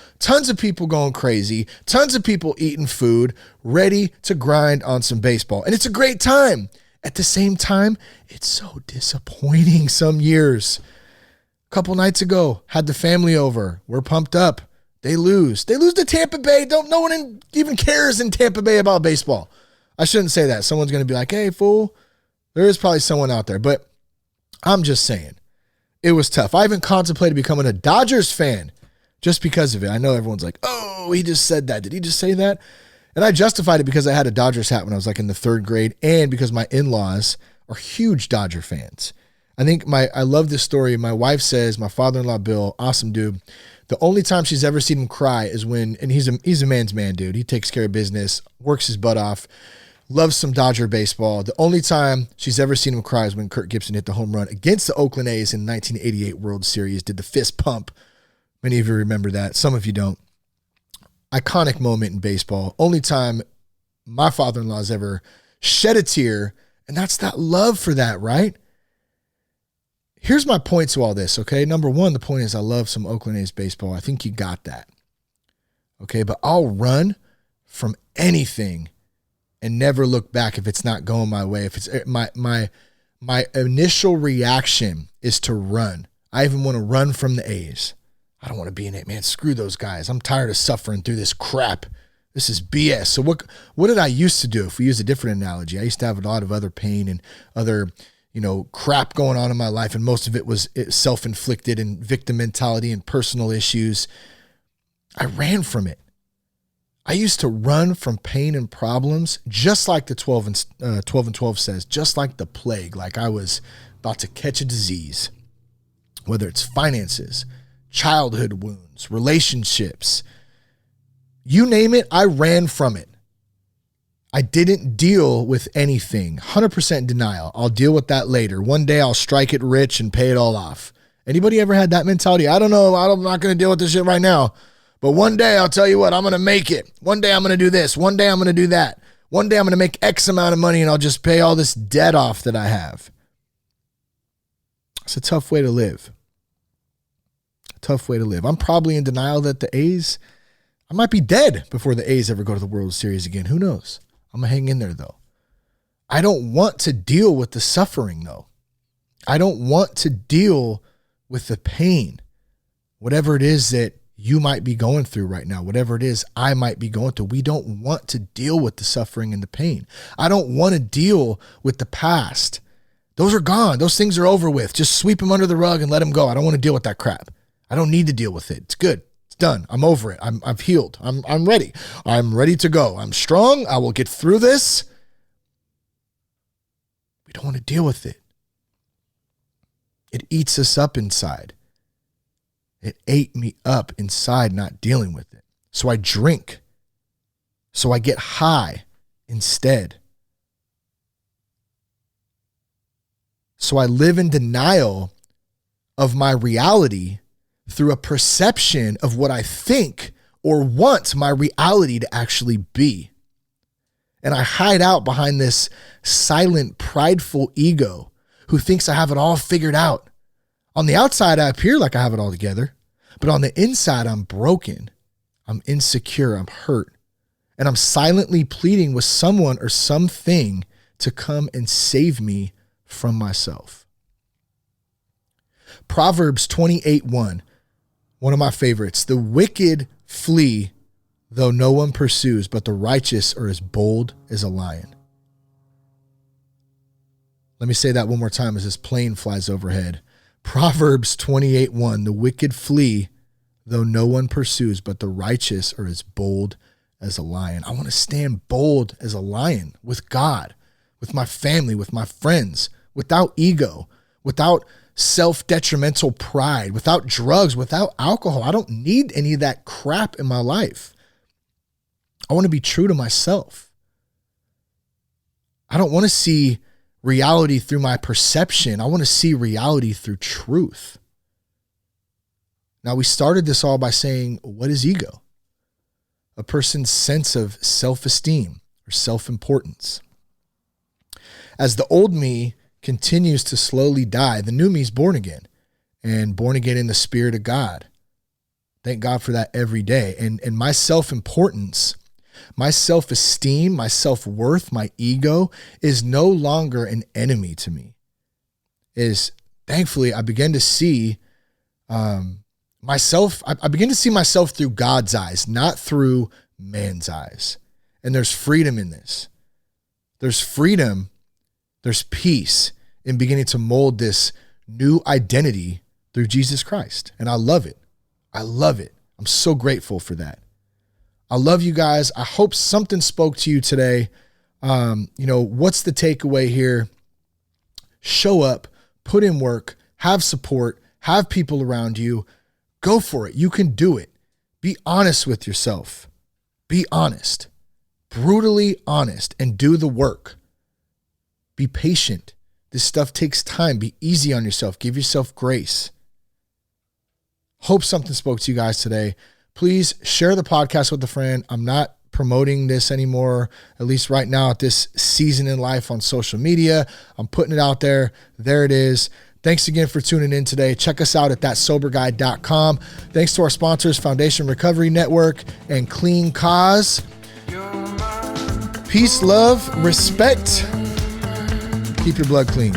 going crazy, tons of people eating food, ready to grind on some baseball. And it's a great time. At the same time, it's so disappointing some years. Couple nights ago, had the family over. We're pumped up. They lose. They lose to Tampa Bay. No one even cares in Tampa Bay about baseball. I shouldn't say that. Someone's going to be like, hey, fool. There is probably someone out there. But I'm just saying, it was tough. I even contemplated becoming a Dodgers fan just because of it. I know everyone's like, oh, he just said that. Did he just say that? And I justified it because I had a Dodgers hat when I was like in the 3rd grade, and because my in-laws are huge Dodger fans. I love this story. My wife says, my father-in-law, Bill, awesome dude, the only time she's ever seen him cry is when, and he's a man's man, dude. He takes care of business, works his butt off, loves some Dodger baseball. The only time she's ever seen him cry is when Kirk Gibson hit the home run against the Oakland A's in 1988 World Series, did the fist pump. Many of you remember that. Some of you don't. Iconic moment in baseball. Only time my father-in-law's ever shed a tear, and that's that love for that, right? Here's my point to all this, okay? Number one, the point is I love some Oakland A's baseball. I think you got that, okay? But I'll run from anything and never look back if it's not going my way. If it's my initial reaction is to run. I even want to run from the A's. I don't want to be in it, man. Screw those guys. I'm tired of suffering through this crap. This is BS. So what did I used to do? If we use a different analogy, I used to have a lot of other pain and other crap going on in my life, and most of it was self-inflicted and victim mentality and personal issues. I ran from it. I used to run from pain and problems, just like the 12 and 12 says, just like the plague, like I was about to catch a disease, whether it's finances, childhood wounds, relationships, you name it, I ran from it. I didn't deal with anything. 100% denial. I'll deal with that later. One day I'll strike it rich and pay it all off. Anybody ever had that mentality? I don't know. I'm not going to deal with this shit right now. But one day I'll tell you what, I'm going to make it. One day I'm going to do this. One day I'm going to do that. One day I'm going to make X amount of money and I'll just pay all this debt off that I have. It's a tough way to live. Tough way to live. I'm probably in denial that the A's, I might be dead before the A's ever go to the World Series again. Who knows? I'm going to hang in there, though. I don't want to deal with the suffering, though. I don't want to deal with the pain. whatever it is that you might be going through right now, whatever it is I might be going through. We don't want to deal with the suffering and the pain. I don't want to deal with the past. Those are gone. Those things are over with. Just sweep them under the rug and let them go. I don't want to deal with that crap. I don't need to deal with it. It's good. It's done. I'm over it. I've healed. I'm ready. I'm ready to go. I'm strong. I will get through this. We don't want to deal with it. It eats us up inside. It ate me up inside not dealing with it. So I drink. So I get high instead. So I live in denial of my reality through a perception of what I think or want my reality to actually be. And I hide out behind this silent, prideful ego who thinks I have it all figured out. On the outside, I appear like I have it all together, but on the inside, I'm broken. I'm insecure. I'm hurt. And I'm silently pleading with someone or something to come and save me from myself. Proverbs 28:1, one of my favorites. The wicked flee, though no one pursues, but the righteous are as bold as a lion. Let me say that one more time as this plane flies overhead. Proverbs 28:1, the wicked flee, though no one pursues, but the righteous are as bold as a lion. I want to stand bold as a lion with God, with my family, with my friends, without ego, without self-detrimental pride, without drugs, without alcohol. I don't need any of that crap in my life. I want to be true to myself. I don't want to see reality through my perception. I want to see reality through truth. Now, we started this all by saying, what is ego? A person's sense of self-esteem or self-importance. As the old me continues to slowly die, the new me is born again, and born again in the Spirit of God. Thank God for that every day. And my self-importance, my self-esteem, my self-worth, my ego is no longer an enemy to me. Thankfully, I begin to see myself. I begin to see myself through God's eyes, not through man's eyes. And there's freedom in this. There's freedom. There's peace in beginning to mold this new identity through Jesus Christ. And I love it. I love it. I'm so grateful for that. I love you guys. I hope something spoke to you today. What's the takeaway here? Show up, put in work, have support, have people around you. Go for it. You can do it. Be honest with yourself. Be honest, brutally honest, and do the work. Be patient. This stuff takes time. Be easy on yourself. Give yourself grace. Hope something spoke to you guys today. Please share the podcast with a friend. I'm not promoting this anymore, at least right now at this season in life on social media. I'm putting it out there. There it is. Thanks again for tuning in today. Check us out at thatsoberguy.com. Thanks to our sponsors, Foundation Recovery Network and Clean Cause. Peace, love, respect. Keep your blood clean.